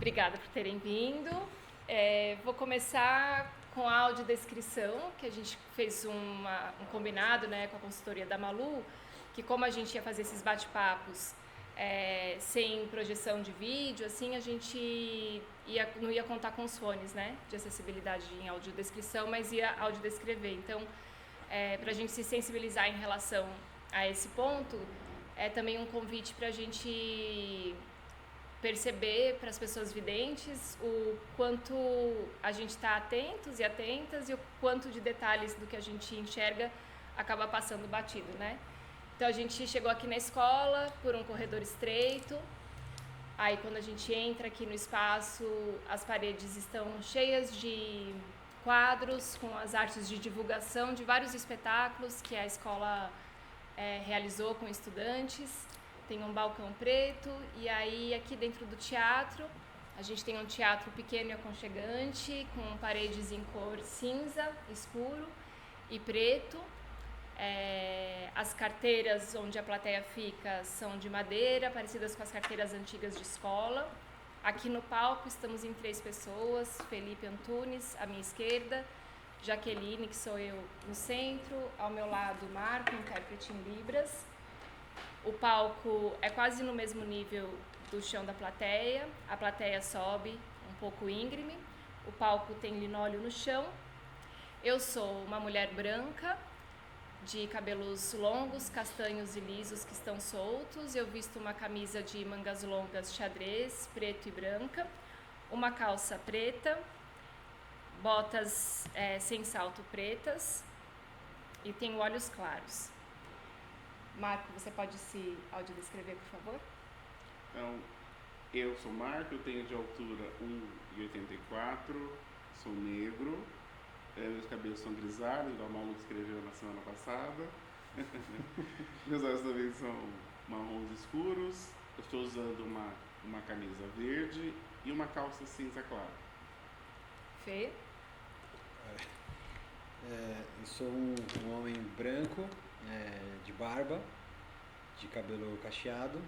Obrigada por terem vindo. Vou começar com a audiodescrição, que a gente fez um combinado, né, com a consultoria da Malu, que como a gente ia fazer esses bate-papos sem projeção de vídeo, assim, a gente não ia contar com os fones, né, de acessibilidade em audiodescrição, mas ia audiodescrever. Então, para a gente se sensibilizar em relação a esse ponto, é também um convite para a gente perceber para as pessoas videntes o quanto a gente está atentos e atentas e o quanto de detalhes do que a gente enxerga acaba passando batido, né? Então a gente chegou aqui na escola por um corredor estreito. Aí quando a gente entra aqui no espaço, as paredes estão cheias de quadros com as artes de divulgação de vários espetáculos que a escola realizou com estudantes. Tem um balcão preto, e aí aqui dentro do teatro, a gente tem um teatro pequeno e aconchegante, com paredes em cor cinza, escuro e preto. As carteiras onde a plateia fica são de madeira, parecidas com as carteiras antigas de escola. Aqui no palco estamos em 3 pessoas, Felipe Antunes, à minha esquerda, Jaqueline, que sou eu, no centro, ao meu lado Marco, intérprete em Libras. O palco é quase no mesmo nível do chão da plateia, a plateia sobe um pouco íngreme, o palco tem linóleo no chão. Eu sou uma mulher branca, de cabelos longos, castanhos e lisos que estão soltos. Eu visto uma camisa de mangas longas xadrez, preto e branca, uma calça preta, botas sem salto pretas e tenho olhos claros. Marco, você pode se audiodescrever, por favor? Então, eu sou Marco, eu tenho de altura 1,84, sou negro, meus cabelos são grisalhos, igual a Malu escreveu na semana passada. Meus olhos também são marrons escuros, eu estou usando uma camisa verde e uma calça cinza clara. Fê? Eu sou um homem branco, de barba, de cabelo cacheado,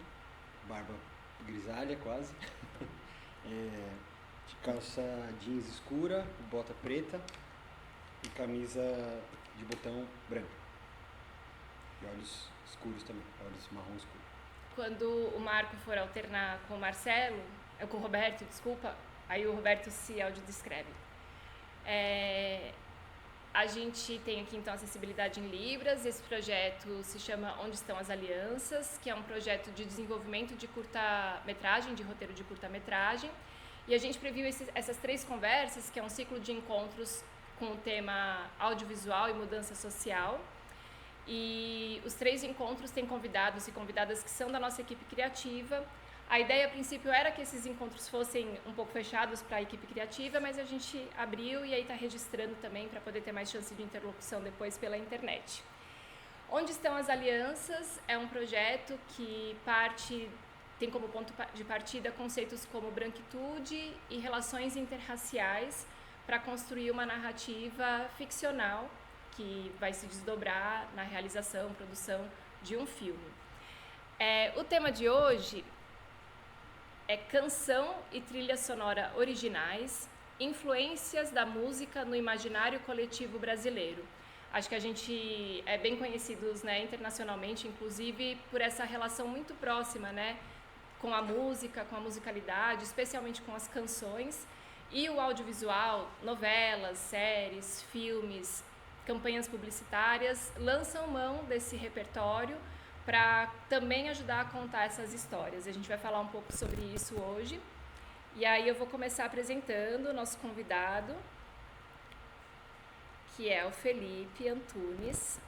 barba grisalha quase, de calça jeans escura, bota preta e camisa de botão branco. E olhos escuros também, olhos marrom escuro. Quando o Marco for alternar com o Marcelo, com o Roberto, desculpa, aí o Roberto se audiodescreve. A gente tem aqui então acessibilidade em Libras. Esse projeto se chama Onde Estão as Alianças, que é um projeto de desenvolvimento de curta-metragem, de roteiro de curta-metragem. E a gente previu essas 3 conversas, que é um ciclo de encontros com o tema audiovisual e mudança social. E os 3 encontros têm convidados e convidadas que são da nossa equipe criativa. A ideia, a princípio, era que esses encontros fossem um pouco fechados para a equipe criativa, mas a gente abriu e aí está registrando também para poder ter mais chance de interlocução depois pela internet. Onde Estão as Alianças é um projeto que tem como ponto de partida conceitos como branquitude e relações interraciais para construir uma narrativa ficcional que vai se desdobrar na realização, produção de um filme. O tema de hoje é canção e trilha sonora originais, influências da música no imaginário coletivo brasileiro. Acho que a gente é bem conhecidos, né, internacionalmente, inclusive por essa relação muito próxima, né, com a música, com a musicalidade, especialmente com as canções. E o audiovisual, novelas, séries, filmes, campanhas publicitárias lançam mão desse repertório para também ajudar a contar essas histórias. A gente vai falar um pouco sobre isso hoje. E aí eu vou começar apresentando o nosso convidado, que é o Felipe Antunes.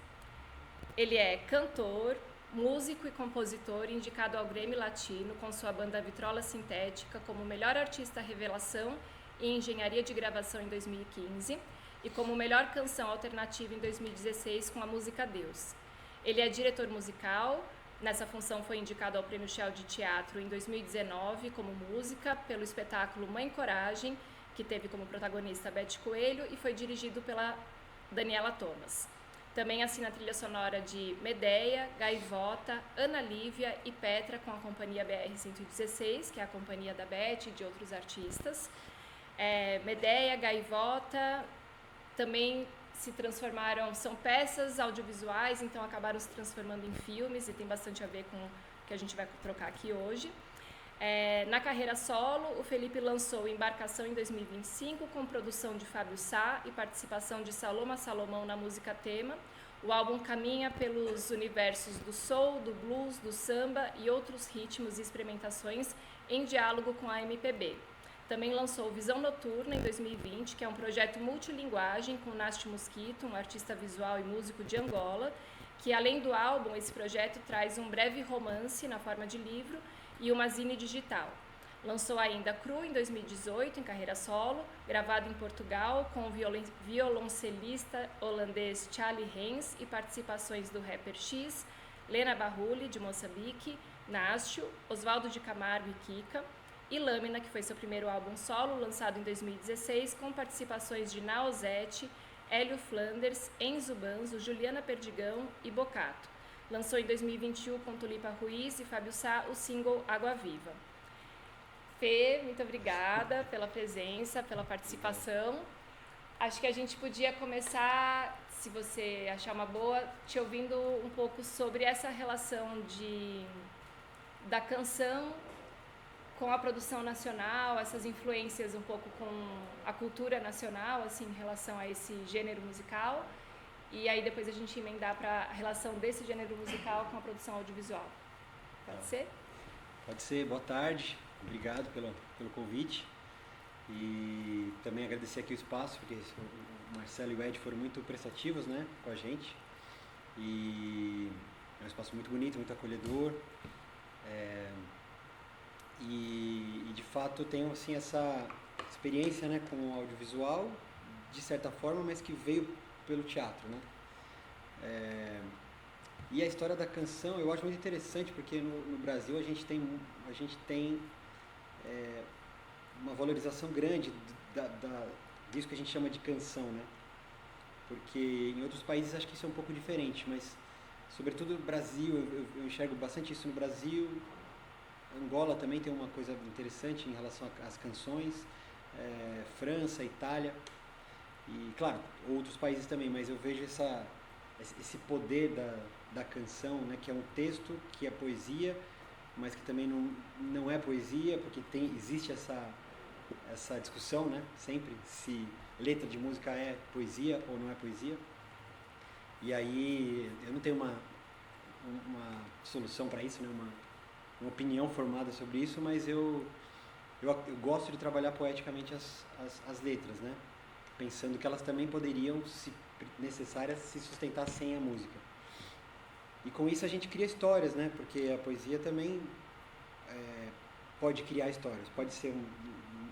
Ele é cantor, músico e compositor indicado ao Grammy Latino com sua banda Vitrola Sintética como melhor artista revelação em engenharia de gravação em 2015 e como melhor canção alternativa em 2016 com a música Deus. Ele é diretor musical, nessa função foi indicado ao Prêmio Shell de Teatro em 2019 como música pelo espetáculo Mãe Coragem, que teve como protagonista Beth Coelho e foi dirigido pela Daniela Thomas. Também assina a trilha sonora de Medeia, Gaivota, Ana Lívia e Petra com a companhia BR-116, que é a companhia da Beth e de outros artistas. Medeia, Gaivota também se transformaram, são peças audiovisuais, então acabaram se transformando em filmes e tem bastante a ver com o que a gente vai trocar aqui hoje. Na carreira solo, o Felipe lançou Embarcação em 2025, com produção de Fábio Sá e participação de Saloma Salomão na música tema. O álbum caminha pelos universos do soul, do blues, do samba e outros ritmos e experimentações em diálogo com a MPB. Também lançou Visão Noturna em 2020, que é um projeto multilinguagem com Nasti Mosquito, um artista visual e músico de Angola, que além do álbum, esse projeto traz um breve romance na forma de livro e uma zine digital. Lançou ainda Cru em 2018, em carreira solo, gravado em Portugal com o violoncelista holandês Charlie Hens e participações do rapper X, Lena Barrulli, de Moçambique, Nástio, Oswaldo de Camargo e Kika, e Lâmina, que foi seu primeiro álbum solo, lançado em 2016, com participações de Naozete, Hélio Flanders, Enzo Banzo, Juliana Perdigão e Bocato. Lançou em 2021 com Tulipa Ruiz e Fábio Sá o single Água Viva. Fê, muito obrigada pela presença, pela participação. Acho que a gente podia começar, se você achar uma boa, te ouvindo um pouco sobre essa relação da canção com a produção nacional, essas influências um pouco com a cultura nacional, assim, em relação a esse gênero musical. E aí depois a gente emendar para a relação desse gênero musical com a produção audiovisual. Pode ser? Pode ser. Boa tarde. Obrigado pelo convite. E também agradecer aqui o espaço, porque o Marcelo e o Ed foram muito prestativos, né, com a gente. E é um espaço muito bonito, muito acolhedor. E de fato eu tenho assim, essa experiência, né, com o audiovisual, de certa forma, mas que veio pelo teatro, né? E a história da canção eu acho muito interessante, porque no Brasil a gente tem uma valorização grande disso que a gente chama de canção, né? Porque em outros países acho que isso é um pouco diferente, mas sobretudo no Brasil, eu enxergo bastante isso no Brasil. Angola também tem uma coisa interessante em relação às canções, França, Itália e, claro, outros países também, mas eu vejo esse poder da canção, né, que é um texto, que é poesia, mas que também não é poesia, porque existe essa discussão, né, sempre, se letra de música é poesia ou não é poesia. E aí eu não tenho uma solução para isso, né, uma opinião formada sobre isso, mas eu gosto de trabalhar poeticamente as letras, né? Pensando que elas também poderiam, se necessárias, se sustentar sem a música. E com isso a gente cria histórias, né? Porque a poesia também pode criar histórias, pode ser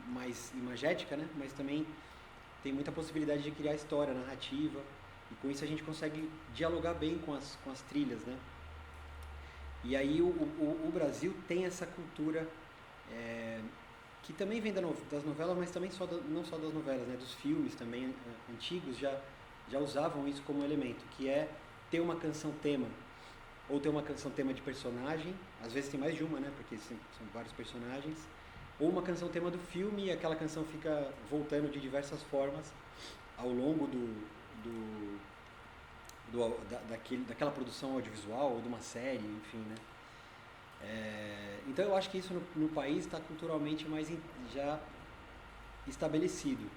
mais imagética, né? Mas também tem muita possibilidade de criar história, narrativa, e com isso a gente consegue dialogar bem com as trilhas, né? E aí o Brasil tem essa cultura que também vem das novelas, mas também não só das novelas, né? Dos filmes também antigos já usavam isso como elemento, que é ter uma canção tema, ou ter uma canção tema de personagem, às vezes tem mais de uma, né? Porque são vários personagens, ou uma canção tema do filme, e aquela canção fica voltando de diversas formas ao longo daquela produção audiovisual ou de uma série, enfim, né? Então eu acho que isso no país está culturalmente mais já estabelecido.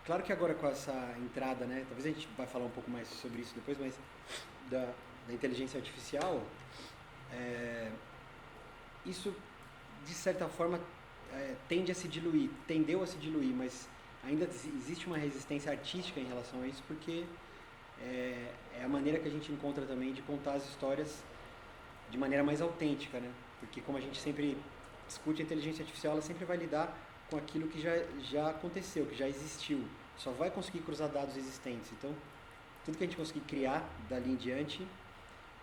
Claro que agora com essa entrada, né? Talvez a gente vai falar um pouco mais sobre isso depois, mas da inteligência artificial, isso de certa forma tendeu a se diluir, mas ainda existe uma resistência artística em relação a isso, porque é a maneira que a gente encontra também de contar as histórias de maneira mais autêntica, né? Porque como a gente sempre discute a inteligência artificial, ela sempre vai lidar com aquilo que já aconteceu, que já existiu. Só vai conseguir cruzar dados existentes. Então, tudo que a gente conseguir criar dali em diante,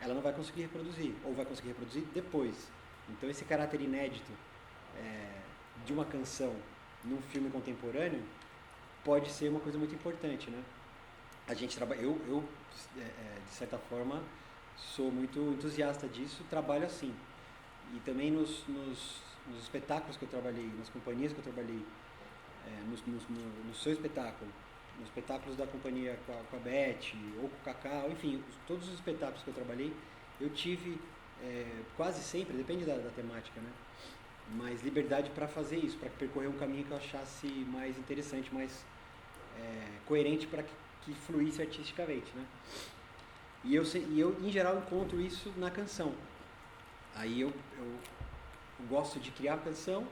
ela não vai conseguir reproduzir, ou vai conseguir reproduzir depois. Então, esse caráter inédito de uma canção num filme contemporâneo pode ser uma coisa muito importante, né? a gente trabalha, de certa forma, sou muito entusiasta disso, trabalho assim. E também nos espetáculos que eu trabalhei, nas companhias que eu trabalhei, no seu espetáculo, nos espetáculos da companhia com a Beth, ou com o Cacau, enfim, todos os espetáculos que eu trabalhei, eu tive quase sempre, depende da temática, né? Mais liberdade para fazer isso, para percorrer um caminho que eu achasse mais interessante, mais coerente para que fluísse artisticamente, né? E eu, em geral, encontro isso na canção. Aí eu gosto de criar a canção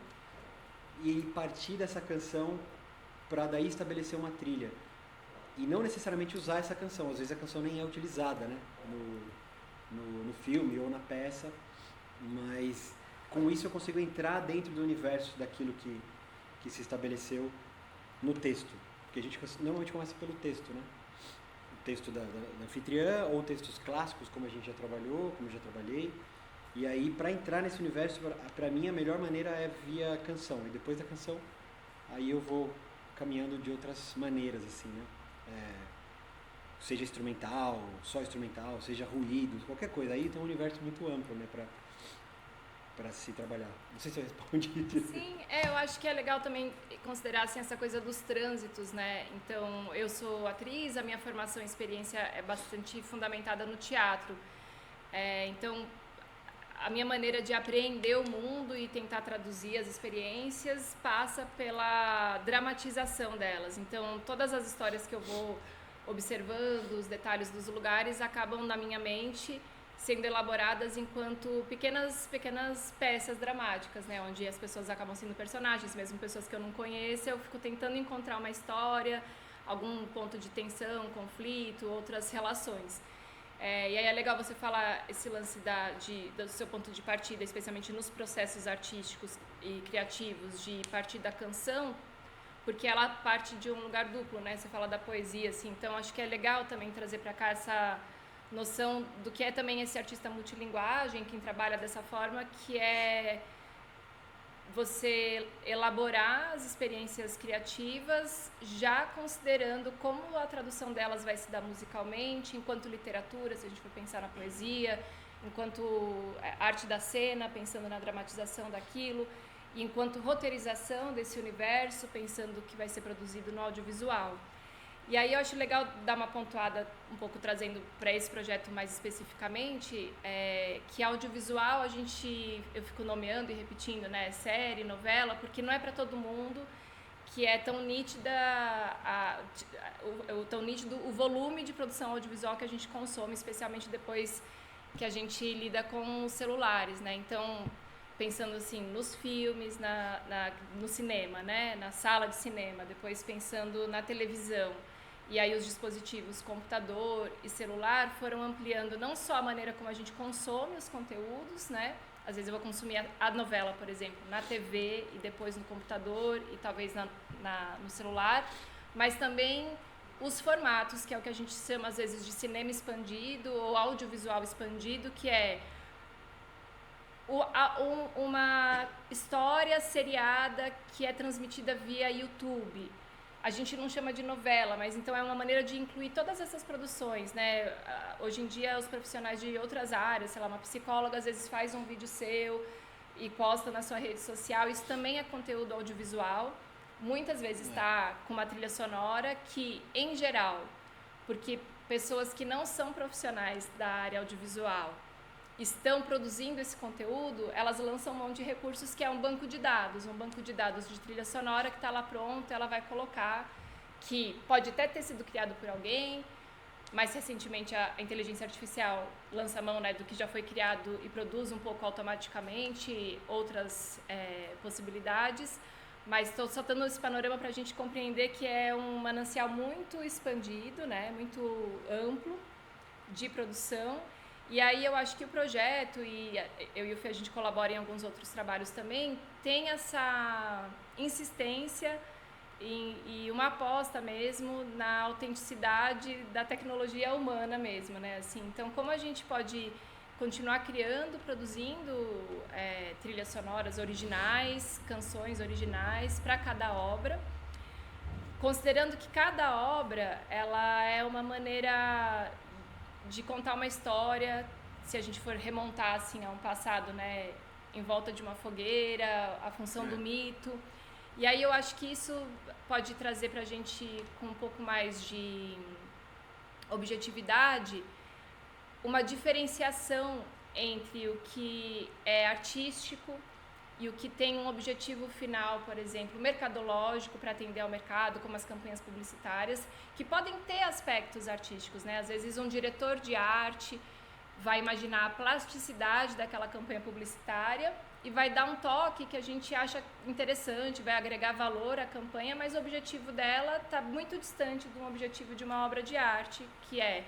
e partir dessa canção para daí estabelecer uma trilha. E não necessariamente usar essa canção, às vezes a canção nem é utilizada, né? No filme ou na peça, mas com isso eu consigo entrar dentro do universo daquilo que se estabeleceu no texto. Porque a gente normalmente começa pelo texto, né? O texto da anfitriã ou textos clássicos, como a gente já trabalhou, como eu já trabalhei. E aí, para entrar nesse universo, para mim a melhor maneira é via canção. E depois da canção, aí eu vou caminhando de outras maneiras, assim, né? Seja instrumental, só instrumental, seja ruídos, qualquer coisa. Aí tem um universo muito amplo, né, para se trabalhar. Não sei se eu respondi. Sim, eu acho que é legal também considerar assim, essa coisa dos trânsitos, né? Então, eu sou atriz, a minha formação e experiência é bastante fundamentada no teatro. Então, a minha maneira de apreender o mundo e tentar traduzir as experiências passa pela dramatização delas. Então, todas as histórias que eu vou observando, os detalhes dos lugares, acabam na minha mente sendo elaboradas enquanto pequenas peças dramáticas, né? Onde as pessoas acabam sendo personagens, mesmo pessoas que eu não conheço, eu fico tentando encontrar uma história, algum ponto de tensão, conflito, outras relações. E aí é legal você falar esse lance do seu ponto de partida, especialmente nos processos artísticos e criativos, de partir da canção, porque ela parte de um lugar duplo, né? Você fala da poesia, assim, então acho que é legal também trazer para cá essa noção do que é também esse artista multilinguagem, quem trabalha dessa forma, que é você elaborar as experiências criativas já considerando como a tradução delas vai se dar musicalmente, enquanto literatura, se a gente for pensar na poesia, enquanto arte da cena, pensando na dramatização daquilo, e enquanto roteirização desse universo, pensando o que vai ser produzido no audiovisual. E aí eu acho legal dar uma pontuada um pouco trazendo para esse projeto mais especificamente, que audiovisual eu fico nomeando e repetindo, né, série, novela, porque não é para todo mundo que é tão tão nítido o volume de produção audiovisual que a gente consome, especialmente depois que a gente lida com os celulares, né? Então, pensando assim nos filmes, no cinema, né, na sala de cinema, depois pensando na televisão. E aí os dispositivos, computador e celular, foram ampliando não só a maneira como a gente consome os conteúdos, né? Às vezes eu vou consumir a novela, por exemplo, na TV e depois no computador e talvez no celular, mas também os formatos, que é o que a gente chama às vezes de cinema expandido ou audiovisual expandido, que é uma história seriada que é transmitida via YouTube. A gente não chama de novela, mas então é uma maneira de incluir todas essas produções, né? Hoje em dia, os profissionais de outras áreas, sei lá, uma psicóloga às vezes faz um vídeo seu e posta na sua rede social, isso também é conteúdo audiovisual. Muitas vezes está com uma trilha sonora que, em geral, porque pessoas que não são profissionais da área audiovisual estão produzindo esse conteúdo, elas lançam um monte de recursos que é um banco de dados de trilha sonora que está lá pronto, ela vai colocar, que pode até ter sido criado por alguém, mas recentemente a inteligência artificial lança a mão, né, do que já foi criado e produz um pouco automaticamente outras possibilidades, mas estou só dando esse panorama para a gente compreender que é um manancial muito expandido, né, muito amplo de produção. E aí eu acho que o projeto, e eu e o Fê, a gente colabora em alguns outros trabalhos também, tem essa insistência e uma aposta mesmo na autenticidade da tecnologia humana mesmo, né? Assim, então, como a gente pode continuar criando, produzindo trilhas sonoras originais, canções originais para cada obra, considerando que cada obra ela é uma maneira de contar uma história, se a gente for remontar assim a um passado, né, em volta de uma fogueira, a função do mito. E aí eu acho que isso pode trazer para a gente, com um pouco mais de objetividade, uma diferenciação entre o que é artístico e o que tem um objetivo final, por exemplo, mercadológico, para atender ao mercado, como as campanhas publicitárias, que podem ter aspectos artísticos, né? Às vezes um diretor de arte vai imaginar a plasticidade daquela campanha publicitária e vai dar um toque que a gente acha interessante, vai agregar valor à campanha, mas o objetivo dela está muito distante do objetivo de uma obra de arte, que é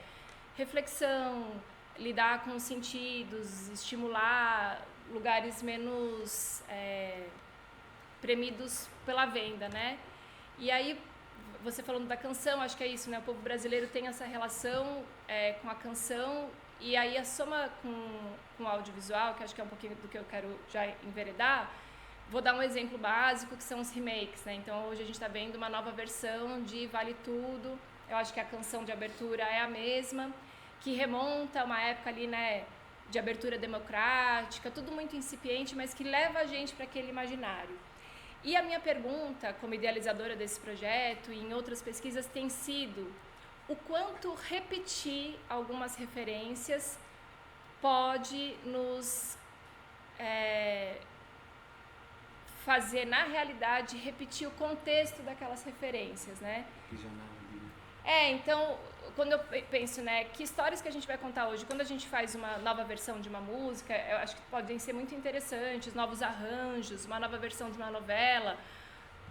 reflexão, lidar com os sentidos, estimular lugares menos premidos pela venda, né? E aí, você falando da canção, acho que é isso, né? O povo brasileiro tem essa relação com a canção, e aí a soma com o audiovisual, que acho que é um pouquinho do que eu quero já enveredar. Vou dar um exemplo básico, que são os remakes, né? Então, hoje a gente está vendo uma nova versão de Vale Tudo. Eu acho que a canção de abertura é a mesma, que remonta a uma época ali, né, de abertura democrática, tudo muito incipiente, mas que leva a gente para aquele imaginário. E a minha pergunta, como idealizadora desse projeto e em outras pesquisas, tem sido o quanto repetir algumas referências pode nos fazer, na realidade, repetir o contexto daquelas referências, né? Então, quando eu penso, né, que histórias que a gente vai contar hoje, quando a gente faz uma nova versão de uma música, eu acho que podem ser muito interessantes, novos arranjos, uma nova versão de uma novela,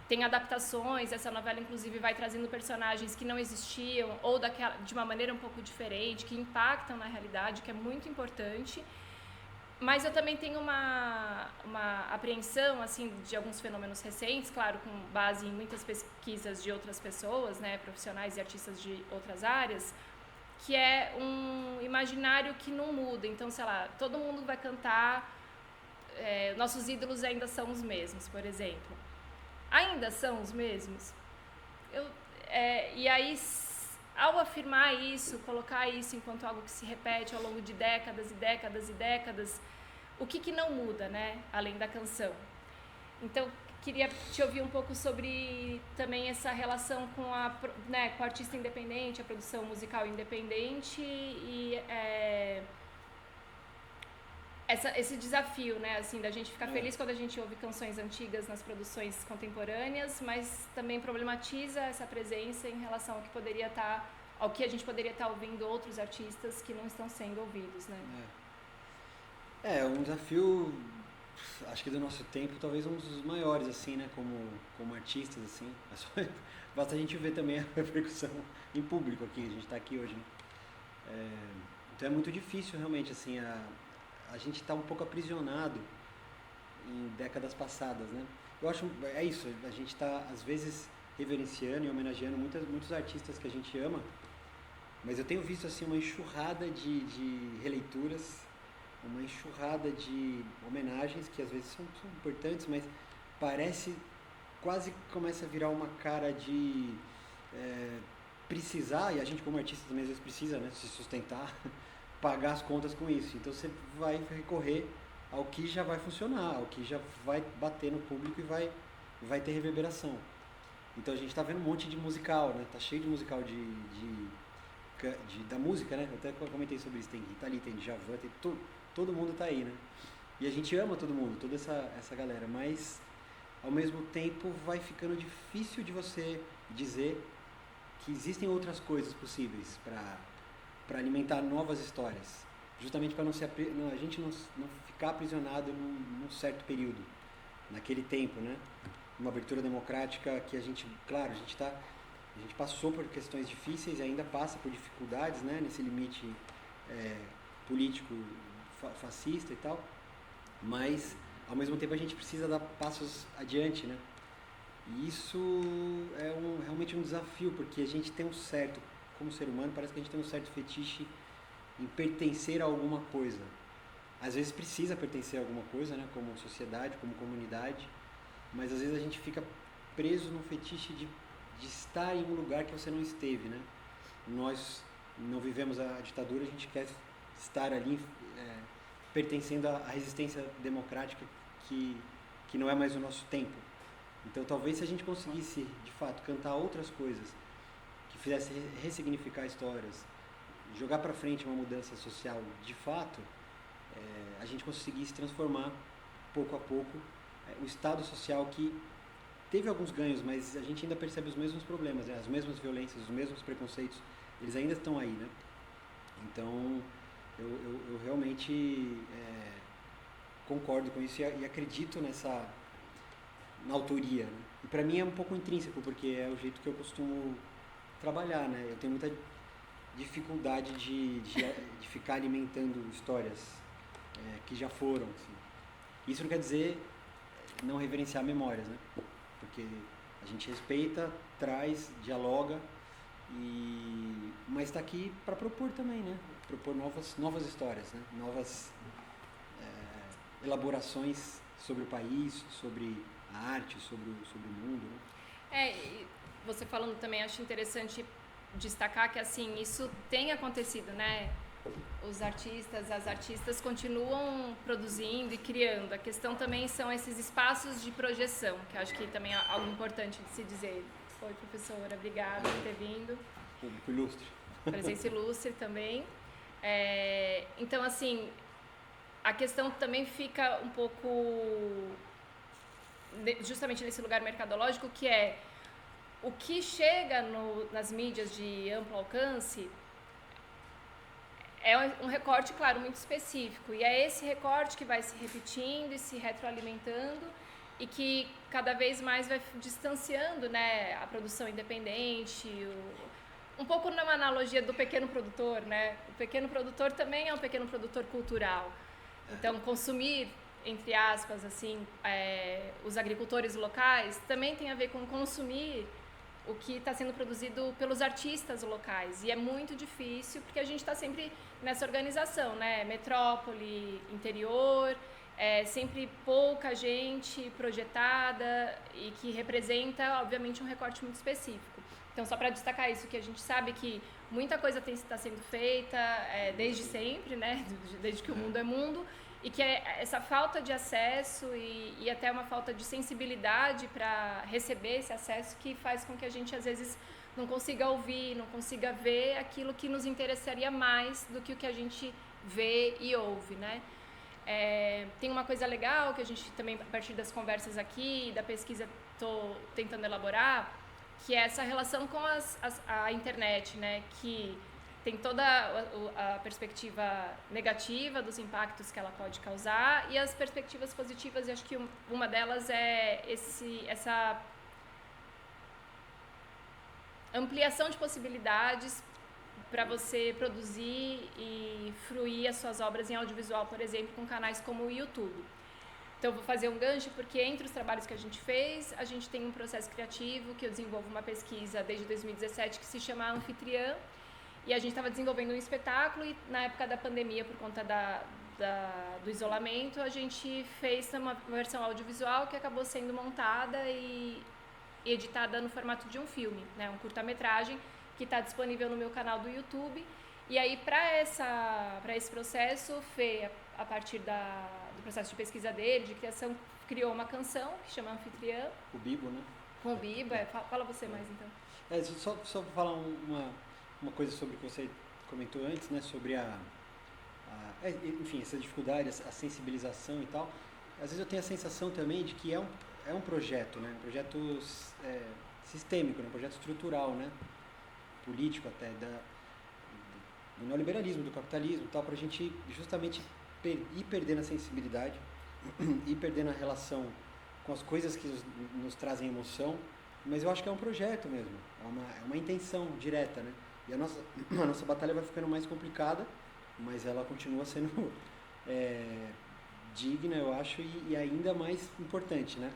tem adaptações, essa novela inclusive vai trazendo personagens que não existiam, ou de uma maneira um pouco diferente, que impactam na realidade, que é muito importante. Mas eu também tenho uma apreensão assim, de alguns fenômenos recentes, claro, com base em muitas pesquisas de outras pessoas, né, profissionais e artistas de outras áreas, que é um imaginário que não muda. Então, sei lá, todo mundo vai cantar, nossos ídolos ainda são os mesmos, por exemplo. Ainda são os mesmos? E aí, ao afirmar isso, colocar isso enquanto algo que se repete ao longo de décadas e décadas e décadas, o que não muda, né, além da canção? Então, queria te ouvir um pouco sobre também essa relação com com o artista independente, a produção musical independente e esse desafio, né, assim, da gente ficar feliz quando a gente ouve canções antigas nas produções contemporâneas, mas também problematiza essa presença em relação ao que a gente poderia estar ouvindo outros artistas que não estão sendo ouvidos, né? É um desafio, acho que do nosso tempo, talvez um dos maiores, assim, né, como artistas, assim. Basta a gente ver também a repercussão em público aqui, a gente está aqui hoje, né? Então é muito difícil, realmente, assim, a gente está um pouco aprisionado em décadas passadas, né? Eu acho, é isso, a gente está, às vezes, reverenciando e homenageando muitos artistas que a gente ama, mas eu tenho visto, assim, uma enxurrada de releituras, uma enxurrada de homenagens que às vezes são importantes, mas parece, quase começa a virar uma cara de precisar, e a gente como artista também às vezes precisa, né, se sustentar, pagar as contas com isso. Então você vai recorrer ao que já vai funcionar, ao que já vai bater no público e vai ter reverberação. Então a gente está vendo um monte de musical, né? Tá cheio de musical da música, né? Eu até comentei sobre isso, tem Rita Lee, tem Djavan, tem todo mundo tá aí, né? E a gente ama todo mundo, toda essa galera, mas ao mesmo tempo vai ficando difícil de você dizer que existem outras coisas possíveis para alimentar novas histórias, justamente para a gente não ficar aprisionado num certo período, naquele tempo, né? Uma abertura democrática que a gente passou por questões difíceis e ainda passa por dificuldades, né? Nesse limite político fascista e tal, mas ao mesmo tempo a gente precisa dar passos adiante, né? E isso é realmente um desafio, porque a gente tem como ser humano, parece que a gente tem um certo fetiche em pertencer a alguma coisa. Às vezes precisa pertencer a alguma coisa, né? Como sociedade, como comunidade, mas às vezes a gente fica preso num fetiche de de estar em um lugar que você não esteve, né? Nós não vivemos a ditadura, a gente quer estar ali pertencendo à resistência democrática que não é mais o nosso tempo. Então talvez se a gente conseguisse, de fato, cantar outras coisas que fizesse ressignificar histórias, jogar para frente uma mudança social de fato, a gente conseguisse transformar pouco a pouco o estado social que teve alguns ganhos, mas a gente ainda percebe os mesmos problemas, né? As mesmas violências, os mesmos preconceitos, eles ainda estão aí, né? Então eu realmente concordo com isso e acredito na autoria, né? E para mim é um pouco intrínseco, porque é o jeito que eu costumo trabalhar, né? Eu tenho muita dificuldade de ficar alimentando histórias que já foram, assim. Isso não quer dizer não reverenciar memórias, né? Porque a gente respeita, traz, dialoga, mas está aqui para propor também, né? Propor novas histórias, né? Novas elaborações sobre o país, sobre a arte, sobre o mundo, né? E você falando também, acho interessante destacar que assim, isso tem acontecido, né? Os artistas, as artistas continuam produzindo e criando. A questão também são esses espaços de projeção, que acho que também é algo importante de se dizer. Oi, professora, obrigada por ter vindo. Público ilustre. Presença ilustre também. Então, assim, a questão também fica um pouco justamente nesse lugar mercadológico, que é o que chega nas mídias de amplo alcance é um recorte, claro, muito específico. E é esse recorte que vai se repetindo e se retroalimentando e que cada vez mais vai distanciando, né, a produção independente, um pouco numa analogia do pequeno produtor, né? O pequeno produtor também é um pequeno produtor cultural. Então, consumir, entre aspas, assim, os agricultores locais também tem a ver com consumir o que está sendo produzido pelos artistas locais. E é muito difícil, porque a gente está sempre nessa organização, né? Metrópole, interior, sempre pouca gente projetada e que representa, obviamente, um recorte muito específico. Então, só para destacar isso, que a gente sabe que muita coisa está sendo feita desde sempre, né? Desde que o mundo é mundo, e que essa falta de acesso e até uma falta de sensibilidade para receber esse acesso que faz com que a gente, às vezes, não consiga ouvir, não consiga ver aquilo que nos interessaria mais do que o que a gente vê e ouve, né? Tem uma coisa legal que a gente também, a partir das conversas aqui, da pesquisa, estou tentando elaborar, que é essa relação com a internet, né? Que tem toda a perspectiva negativa dos impactos que ela pode causar e as perspectivas positivas, e acho que uma delas é essa ampliação de possibilidades para você produzir e fruir as suas obras em audiovisual, por exemplo, com canais como o YouTube. Então, vou fazer um gancho, porque entre os trabalhos que a gente fez, a gente tem um processo criativo, que eu desenvolvo uma pesquisa desde 2017, que se chama Anfitriã, e a gente estava desenvolvendo um espetáculo, e na época da pandemia, por conta do isolamento, a gente fez uma versão audiovisual que acabou sendo montada e editada no formato de um filme, né, um curta-metragem, que está disponível no meu canal do YouTube. E aí, para esse processo, o Fê, a partir do processo de pesquisa dele, de criação, criou uma canção que chama Anfitriã. O Bibo, né? Com o Bibo, fala você mais então. Só para falar uma coisa sobre o que você comentou antes, né? Sobre enfim, essa dificuldade, a sensibilização e tal. Às vezes eu tenho a sensação também de que é um projeto, né? Um projeto sistêmico, né? Um projeto estrutural, né? Político até, do neoliberalismo, do capitalismo e tal, para a gente justamente ir perdendo a sensibilidade, ir perdendo a relação com as coisas que nos trazem emoção, mas eu acho que é um projeto mesmo, é uma intenção direta, né? E a nossa batalha vai ficando mais complicada, mas ela continua sendo digna, eu acho, e ainda mais importante, né?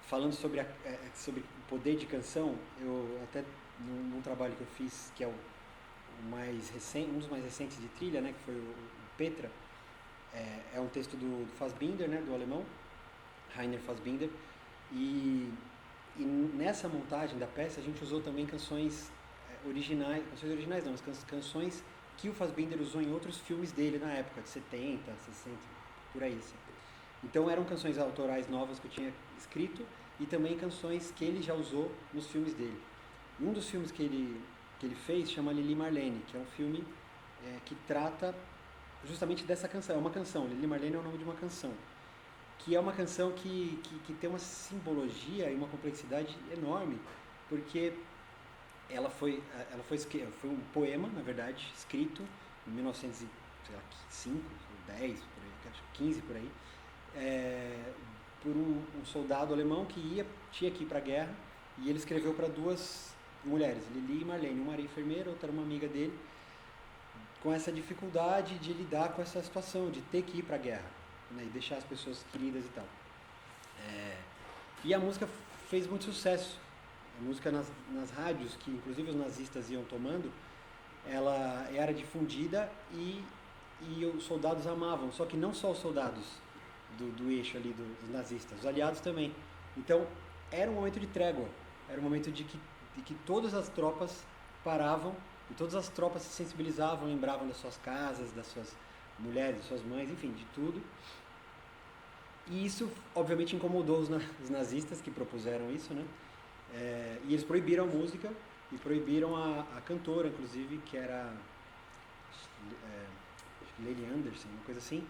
Falando sobre o poder de canção, eu até num trabalho que eu fiz, que é um dos mais recentes de trilha, né, que foi o Petra, é um texto do Fassbinder, né, do alemão, Rainer Fassbinder, e nessa montagem da peça a gente usou também canções originais não, mas canções que o Fassbinder usou em outros filmes dele na época, de 70, 60, por aí. Assim. Então eram canções autorais novas que eu tinha escrito e também canções que ele já usou nos filmes dele. E um dos filmes que ele fez chama Lili Marlene, que é um filme que trata justamente dessa canção. É uma canção, Lili Marlene é o nome de uma canção. Que é uma canção que tem uma simbologia e uma complexidade enorme, porque ela foi um poema, na verdade, escrito em 1905, 10, por aí, 15 por aí, por um soldado alemão que tinha que ir para a guerra, e ele escreveu para duas mulheres, Lili e Marlene, uma era enfermeira, outra era uma amiga dele, com essa dificuldade de lidar com essa situação, de ter que ir para a guerra, né, e deixar as pessoas queridas e tal. E a música fez muito sucesso. A música nas rádios, que inclusive os nazistas iam tomando, ela era difundida e os soldados amavam, só que não só os soldados do eixo ali dos nazistas, os aliados também. Então, era um momento de trégua, era um momento de que todas as tropas paravam e todas as tropas se sensibilizavam, lembravam das suas casas, das suas mulheres, das suas mães, enfim, de tudo. E isso, obviamente, incomodou os nazistas que propuseram isso, né? E eles proibiram a música e proibiram a cantora, inclusive, que era Lily Anderson, uma coisa assim,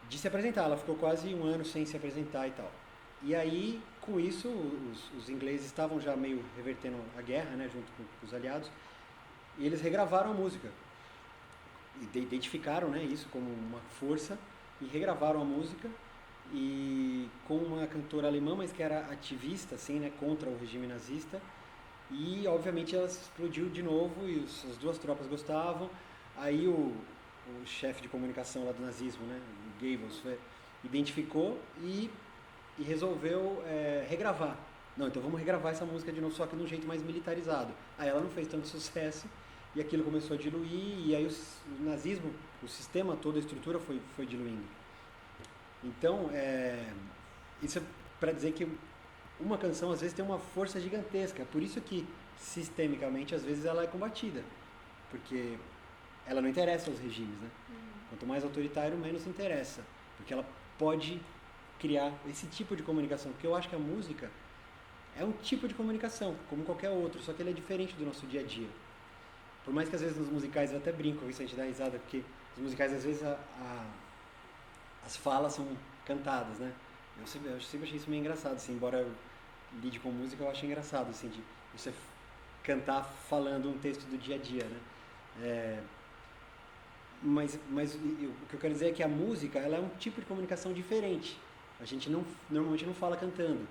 de se apresentar. Ela ficou quase um ano sem se apresentar e tal. E aí, com isso, os ingleses estavam já meio revertendo a guerra, né, junto com os aliados, e eles regravaram a música. E identificaram, né, isso como uma força e regravaram a música. E com uma cantora alemã, mas que era ativista, assim, né, contra o regime nazista. E, obviamente, ela explodiu de novo e as duas tropas gostavam. Aí o chefe de comunicação lá do nazismo, né, Goebbels, identificou e resolveu regravar. Não, então vamos regravar essa música de novo, só que de um jeito mais militarizado. Aí ela não fez tanto sucesso e aquilo começou a diluir e aí o nazismo, o sistema todo, a estrutura foi diluindo. Então, isso é para dizer que uma canção às vezes tem uma força gigantesca, por isso que sistemicamente às vezes ela é combatida, porque ela não interessa aos regimes, né? Quanto mais autoritário, menos interessa, porque ela pode criar esse tipo de comunicação, porque eu acho que a música é um tipo de comunicação, como qualquer outro, só que ele é diferente do nosso dia a dia. Por mais que às vezes nos musicais eu até brinco, isso a gente dá risada, porque os musicais às vezes as falas são cantadas, né? Eu sempre achei isso meio engraçado, assim, embora eu lide com música, eu acho engraçado, assim, de você cantar falando um texto do dia a dia, né? Mas o que eu quero dizer é que a música, ela é um tipo de comunicação diferente. A gente normalmente não fala cantando,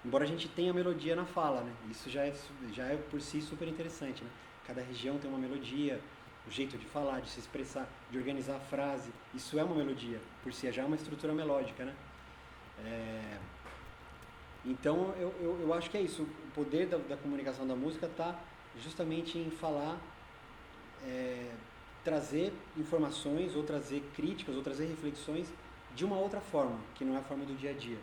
embora a gente tenha melodia na fala, né? Isso já é por si super interessante, né? Cada região tem uma melodia, o jeito de falar, de se expressar, de organizar a frase, isso é uma melodia, por si já é uma estrutura melódica, né? Então eu acho que é isso, o poder da comunicação da música está justamente em falar, trazer informações, ou trazer críticas, ou trazer reflexões de uma outra forma, que não é a forma do dia a dia.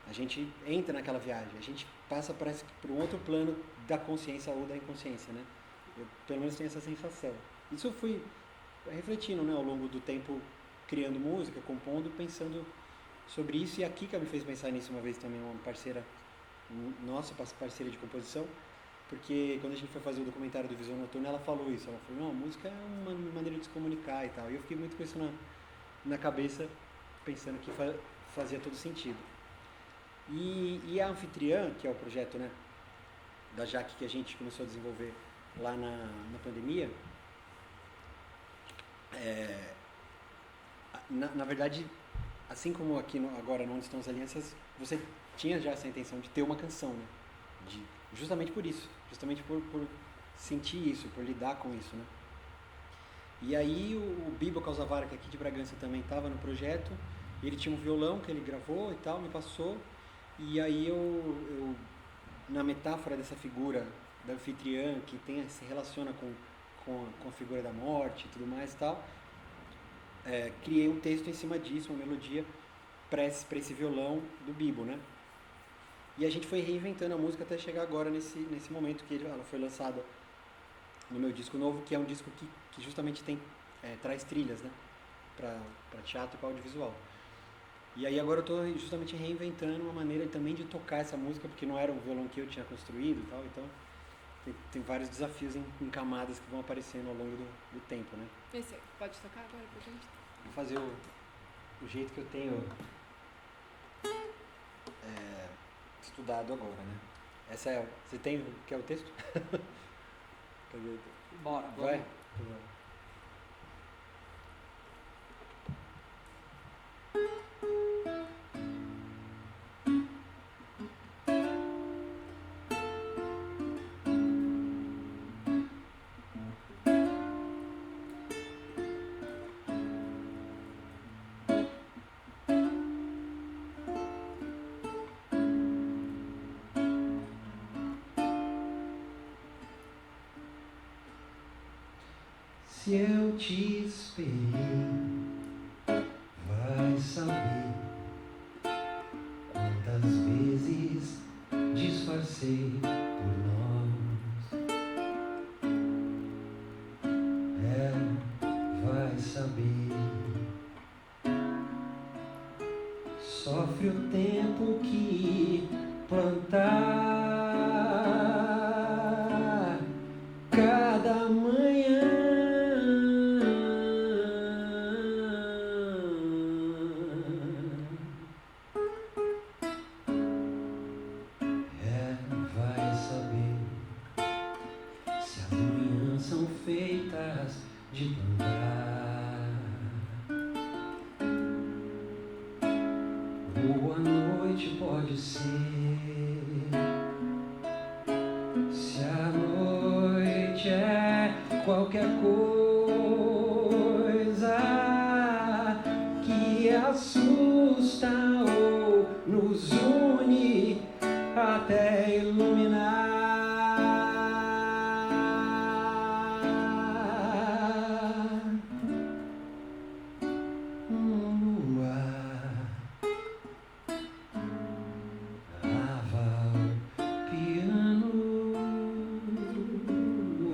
A gente entra naquela viagem, a gente passa, parece que, por um outro plano da consciência ou da inconsciência, né? Eu pelo menos tenho essa sensação. Isso eu fui refletindo, né, ao longo do tempo, criando música, compondo, pensando sobre isso. E a Kika me fez pensar nisso uma vez também, uma parceira nossa, parceira de composição, porque quando a gente foi fazer o documentário do Visão Noturna, ela falou isso. Ela falou, não, a música é uma maneira de se comunicar e tal. E eu fiquei muito com isso na cabeça, pensando que fazia todo sentido. E a Anfitriã, que é o projeto, né, da Jaque, que a gente começou a desenvolver lá na pandemia, na verdade, assim como aqui agora no Onde Estão as Alianças, você tinha já essa intenção de ter uma canção, né? Justamente por isso, justamente por sentir isso, por lidar com isso, né? E aí o Bibo Calzavara, que é aqui de Bragança, também estava no projeto, ele tinha um violão que ele gravou e tal, me passou, e aí eu na metáfora dessa figura da anfitriã, que se relaciona com a figura da morte e tudo mais e tal, criei um texto em cima disso, uma melodia para esse violão do Bibo, né? E a gente foi reinventando a música até chegar agora nesse momento que ela foi lançada no meu disco novo, que é um disco que justamente traz trilhas, né? Para teatro e para audiovisual. E aí agora eu estou justamente reinventando uma maneira também de tocar essa música, porque não era um violão que eu tinha construído e tal, então tem vários desafios em camadas que vão aparecendo ao longo do tempo, né? Esse pode tocar agora pra gente? Vou fazer o jeito que eu tenho estudado agora, né? Você tem, quer o texto? Cadê? Bora, Vai? Se eu te esperei, vai saber quantas vezes disfarcei por nós. Vai saber. Sofre o tempo que plantar cada manhã. Vai saber se as manhãs são feitas de plantar. Boa noite pode ser. Se a noite é qualquer coisa que assusta ou nos une até iluminar. Lava o piano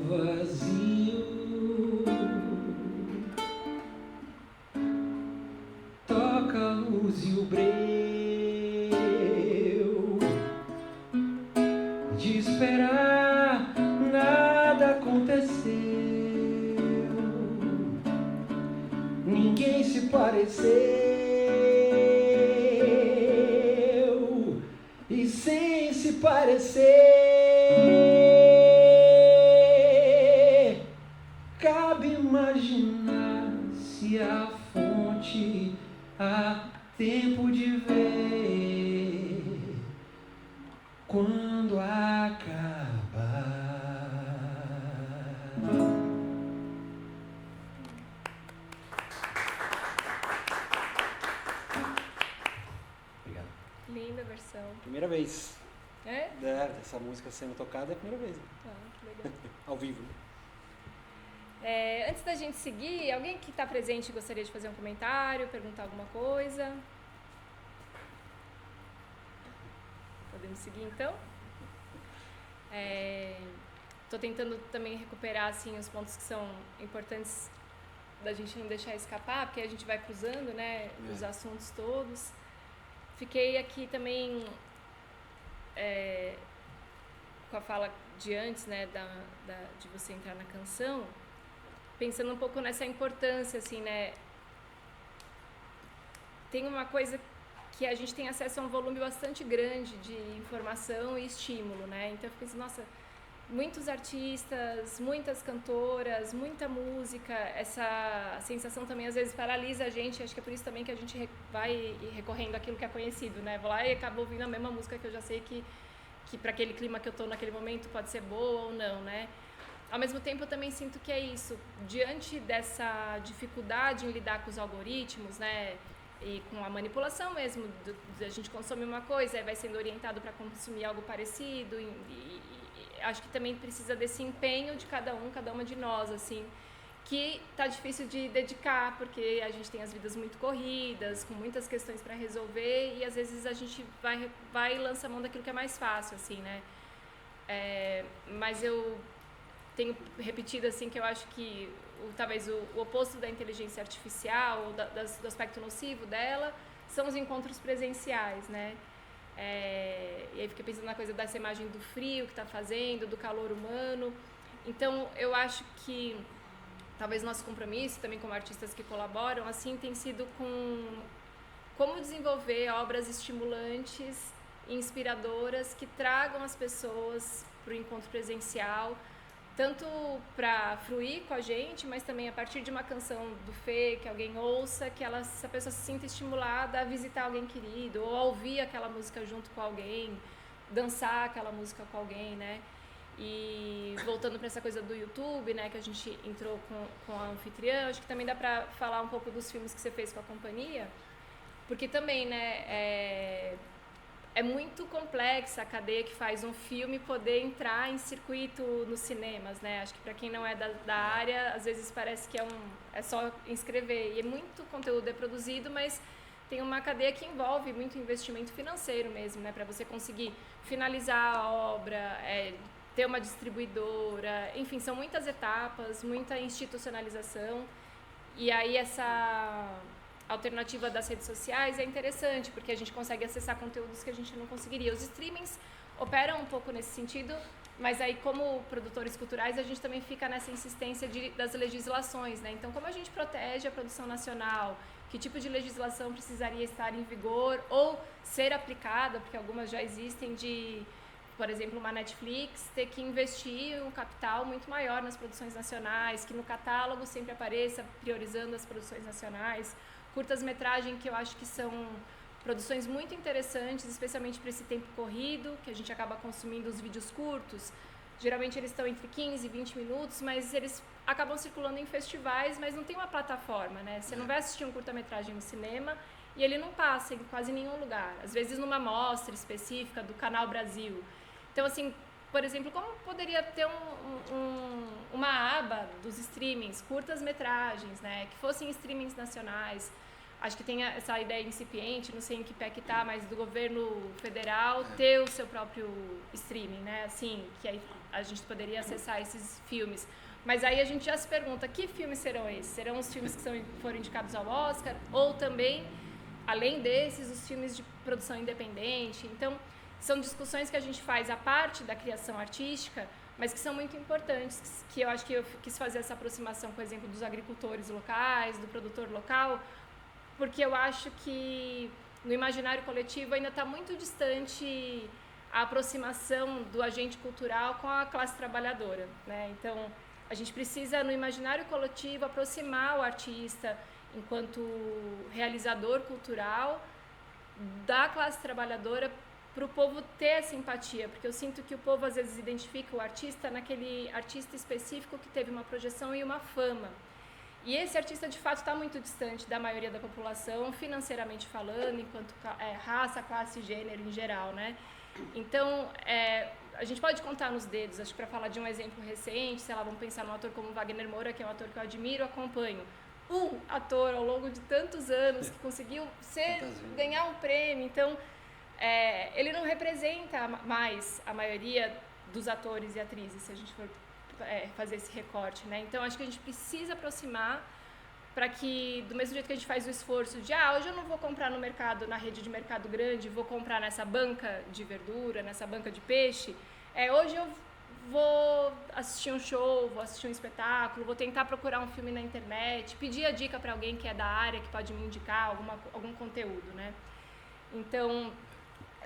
vazio, toca a luz e o breu de esperar, nada aconteceu, ninguém se pareceu. E sem se parecer, cabe imaginar se a fonte há tempo de ver quando acabar. Obrigado. Linda versão. Primeira vez. É? Essa música sendo tocada é a primeira vez, né? Ah, que legal. Ao vivo. Antes da gente seguir, alguém que está presente gostaria de fazer um comentário, perguntar alguma coisa? Podemos seguir então? Estou tentando também recuperar assim, os pontos que são importantes da gente não deixar escapar, porque a gente vai cruzando, né, os assuntos todos. Fiquei aqui também com a fala de antes, né, de você entrar na canção, pensando um pouco nessa importância, assim, né? Tem uma coisa que a gente tem acesso a um volume bastante grande de informação e estímulo, né? Então eu fiquei assim, nossa, muitos artistas, muitas cantoras, muita música, essa sensação também às vezes paralisa a gente, acho que é por isso também que a gente vai recorrendo àquilo que é conhecido, né? Vou lá e acabo ouvindo a mesma música que eu já sei que para aquele clima que eu tô naquele momento pode ser boa ou não, né? Ao mesmo tempo eu também sinto que é isso, diante dessa dificuldade em lidar com os algoritmos, né? E com a manipulação mesmo, a gente consome uma coisa e vai sendo orientado para consumir algo parecido, e acho que também precisa desse empenho de cada uma de nós, assim, que tá difícil de dedicar, porque a gente tem as vidas muito corridas, com muitas questões para resolver, e às vezes a gente vai e lança a mão daquilo que é mais fácil, assim, né? Mas eu tenho repetido, assim, que eu acho que talvez o oposto da inteligência artificial, ou do aspecto nocivo dela, são os encontros presenciais, né? E aí fiquei pensando na coisa dessa imagem do frio que está fazendo, do calor humano. Então, eu acho que talvez nosso compromisso, também como artistas que colaboram, assim, tem sido com como desenvolver obras estimulantes e inspiradoras que tragam as pessoas para o encontro presencial, tanto para fruir com a gente, mas também a partir de uma canção do Fê, que alguém ouça, que essa pessoa se sinta estimulada a visitar alguém querido, ou a ouvir aquela música junto com alguém, dançar aquela música com alguém, né? E voltando para essa coisa do YouTube, né, que a gente entrou com a anfitriã, acho que também dá para falar um pouco dos filmes que você fez com a companhia, porque também, né, é muito complexa a cadeia que faz um filme poder entrar em circuito nos cinemas, né? Acho que para quem não é da área, às vezes parece que é só inscrever. E é muito conteúdo produzido, mas tem uma cadeia que envolve muito investimento financeiro mesmo, né? Para você conseguir finalizar a obra, ter uma distribuidora, enfim, são muitas etapas, muita institucionalização. E aí essa alternativa das redes sociais é interessante, porque a gente consegue acessar conteúdos que a gente não conseguiria. Os streamings operam um pouco nesse sentido, mas aí como produtores culturais a gente também fica nessa insistência das legislações, né? Então, como a gente protege a produção nacional, que tipo de legislação precisaria estar em vigor ou ser aplicada, porque algumas já existem por exemplo, uma Netflix ter que investir um capital muito maior nas produções nacionais, que no catálogo sempre apareça priorizando as produções nacionais, curtas-metragem que eu acho que são produções muito interessantes, especialmente para esse tempo corrido, que a gente acaba consumindo os vídeos curtos. Geralmente eles estão entre 15 e 20 minutos, mas eles acabam circulando em festivais, mas não tem uma plataforma, né? Você não vai assistir um curta-metragem no cinema e ele não passa em quase nenhum lugar. Às vezes numa mostra específica do Canal Brasil. Então, assim, por exemplo, como poderia ter uma aba dos streamings, curtas-metragens, né? Que fossem streamings nacionais. Acho que tem essa ideia incipiente, não sei em que pé que tá, mas do governo federal ter o seu próprio streaming, né? Assim, que aí a gente poderia acessar esses filmes. Mas aí a gente já se pergunta, que filmes serão esses? Serão os filmes que foram indicados ao Oscar? Ou também, além desses, os filmes de produção independente? Então, são discussões que a gente faz à parte da criação artística, mas que são muito importantes, que eu acho que eu quis fazer essa aproximação, por exemplo, dos agricultores locais, do produtor local, porque eu acho que no imaginário coletivo ainda está muito distante a aproximação do agente cultural com a classe trabalhadora, né? Então, a gente precisa, no imaginário coletivo, aproximar o artista enquanto realizador cultural da classe trabalhadora para o povo ter essa empatia, porque eu sinto que o povo às vezes identifica o artista naquele artista específico que teve uma projeção e uma fama. E esse artista, de fato, está muito distante da maioria da população, financeiramente falando, enquanto raça, classe e gênero em geral, né? Então, a gente pode contar nos dedos, acho que para falar de um exemplo recente, sei lá, vamos pensar num ator como Wagner Moura, que é um ator que eu admiro, acompanho. Um ator ao longo de tantos anos que conseguiu ganhar um prêmio, então ele não representa mais a maioria dos atores e atrizes, se a gente for fazer esse recorte, né? Então, acho que a gente precisa aproximar para que, do mesmo jeito que a gente faz o esforço de hoje eu não vou comprar no mercado, na rede de mercado grande, vou comprar nessa banca de verdura, nessa banca de peixe, hoje eu vou assistir um show, vou assistir um espetáculo, vou tentar procurar um filme na internet, pedir a dica para alguém que é da área, que pode me indicar algum conteúdo, né? Então,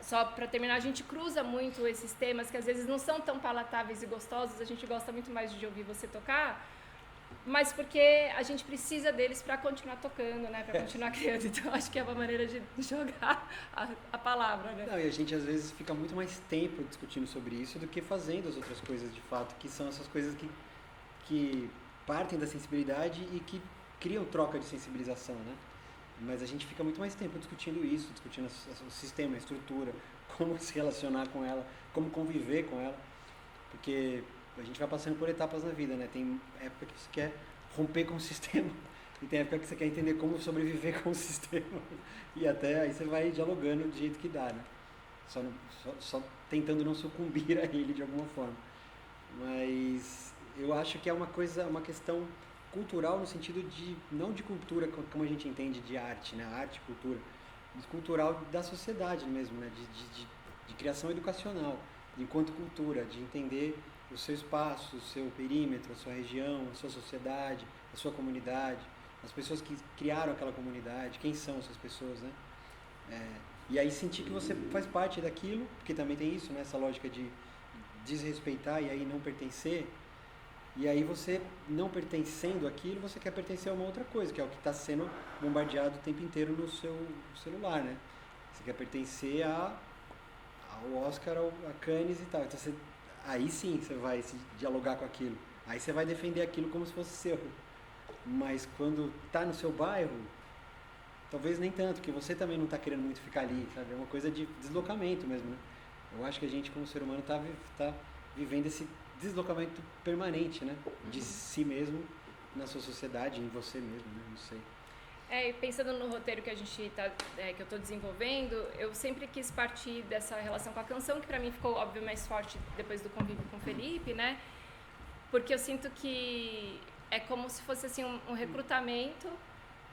só para terminar, a gente cruza muito esses temas que às vezes não são tão palatáveis e gostosos, a gente gosta muito mais de ouvir você tocar, mas porque a gente precisa deles para continuar tocando, né? Para continuar criando. Então, acho que é uma maneira de jogar a palavra, né? Não, e a gente às vezes fica muito mais tempo discutindo sobre isso do que fazendo as outras coisas de fato, que são essas coisas que partem da sensibilidade e que criam troca de sensibilização, né? Mas a gente fica muito mais tempo discutindo isso, discutindo o sistema, a estrutura, como se relacionar com ela, como conviver com ela, porque a gente vai passando por etapas na vida, né? Tem época que você quer romper com o sistema. E tem época que você quer entender como sobreviver com o sistema. E até aí você vai dialogando do jeito que dá, né? Só tentando não sucumbir a ele de alguma forma. Mas eu acho que é uma questão cultural no sentido de, não de cultura como a gente entende de arte, né? Arte e cultura, mas cultural da sociedade mesmo, né? De criação educacional, enquanto cultura, de entender o seu espaço, o seu perímetro, a sua região, a sua sociedade, a sua comunidade, as pessoas que criaram aquela comunidade, quem são essas pessoas, né? E aí sentir que você faz parte daquilo, porque também tem isso, né? Essa lógica de desrespeitar e aí não pertencer. E aí você, não pertencendo àquilo, você quer pertencer a uma outra coisa, que é o que está sendo bombardeado o tempo inteiro no seu celular, né? Você quer pertencer ao Oscar, a Cannes e tal. Então aí sim você vai se dialogar com aquilo. Aí você vai defender aquilo como se fosse seu. Mas quando está no seu bairro, talvez nem tanto, porque você também não está querendo muito ficar ali, sabe? É uma coisa de deslocamento mesmo, né? Eu acho que a gente, como ser humano, está vivendo esse deslocamento permanente, né? De si mesmo, na sua sociedade, em você mesmo, né? Não sei. E pensando no roteiro que a gente que eu estou desenvolvendo, eu sempre quis partir dessa relação com a canção, que para mim ficou óbvio mais forte depois do convívio com o Felipe, né? Porque eu sinto que é como se fosse assim um recrutamento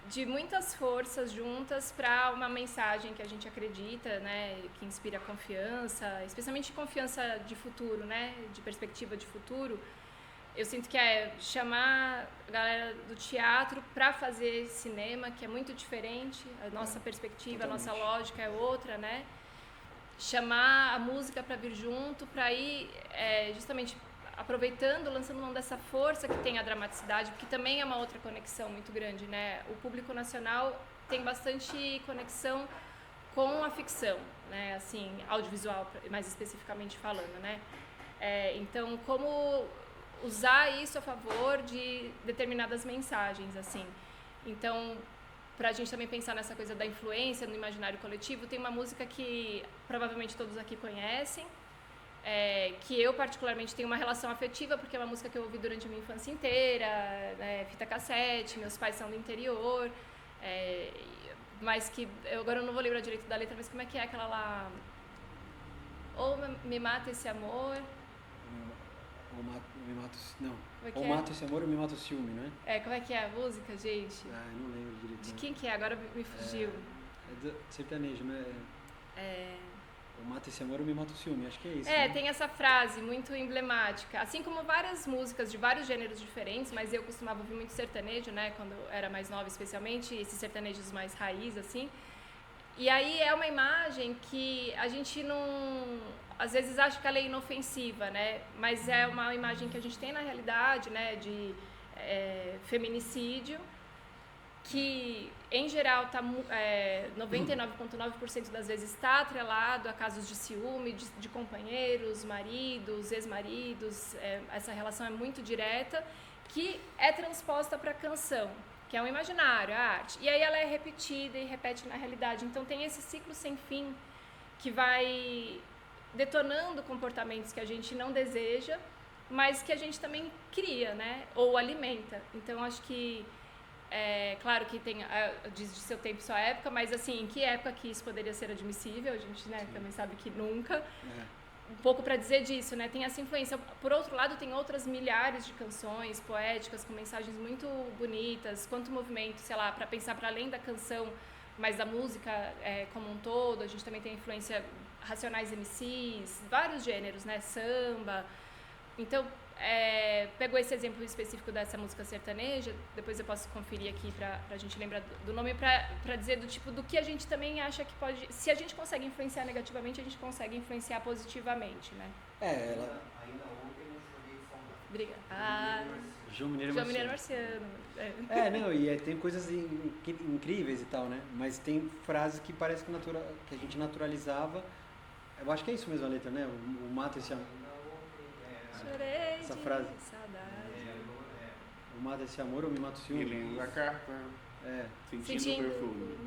de muitas forças juntas para uma mensagem que a gente acredita, né, que inspira confiança, especialmente confiança de futuro, né, de perspectiva de futuro. Eu sinto que é chamar a galera do teatro para fazer cinema, que é muito diferente, a nossa perspectiva, totalmente. a nossa lógica é outra, né? Chamar a música para vir junto, para ir justamente aproveitando, lançando mão dessa força que tem a dramaticidade, porque também é uma outra conexão muito grande, né? O público nacional tem bastante conexão com a ficção, né? Assim, audiovisual, mais especificamente falando, né? Então, como usar isso a favor de determinadas mensagens, assim. Então, para a gente também pensar nessa coisa da influência no imaginário coletivo, tem uma música que provavelmente todos aqui conhecem, que eu particularmente tenho uma relação afetiva, porque é uma música que eu ouvi durante a minha infância inteira, fita cassete, meus pais são do interior, mas que agora eu não vou lembrar direito da letra, mas como é que é aquela lá? Ou me mata esse amor. Me mata, não. Ou mata esse amor ou me mata o ciúme, não é? Como é que é a música, gente? Eu não lembro direito. De quem que é? Agora me fugiu. É do sertanejo, né? Ou mata esse amor ou me mata o ciúme, acho que é isso. Tem essa frase muito emblemática. Assim como várias músicas de vários gêneros diferentes, mas eu costumava ouvir muito sertanejo, né? Quando eu era mais nova, especialmente, esses sertanejos mais raiz, assim. E aí é uma imagem que a gente não... Às vezes acha que ela é inofensiva, né? Mas é uma imagem que a gente tem na realidade, né? De feminicídio, que em geral 99,9% das vezes está atrelado a casos de ciúme, de companheiros, maridos, ex-maridos. Essa relação é muito direta, que é transposta para a canção, que é um imaginário, a arte. E aí ela é repetida e repete na realidade. Então tem esse ciclo sem fim que vai detonando comportamentos que a gente não deseja, mas que a gente também cria, né? Ou alimenta. Então acho que claro que tem diz de seu tempo e sua época, mas assim, em que época que isso poderia ser admissível? A gente, né, também sabe que nunca. Um pouco para dizer disso, né? Tem essa influência. Por outro lado, tem outras milhares de canções poéticas com mensagens muito bonitas, quanto movimento, sei lá, para pensar para além da canção, mas da música como um todo. A gente também tem influência Racionais MCs, vários gêneros, né? Samba. Então, pegou esse exemplo específico dessa música sertaneja, depois eu posso conferir aqui pra gente lembrar do nome, pra dizer do tipo, do que a gente também acha que pode... Se a gente consegue influenciar negativamente, a gente consegue influenciar positivamente, né? Ainda ontem eu joguei Fórmula. Obrigada. João Mineiro Marciano. E tem coisas incríveis e tal, né? Mas tem frases que parece que a gente naturalizava. Eu acho que é isso mesmo a letra, né? O mata esse amor. Chorei Essa de frase. saudade. O mata esse amor ou me mata o ciúme? Lendo a carta, sentindo o perfume.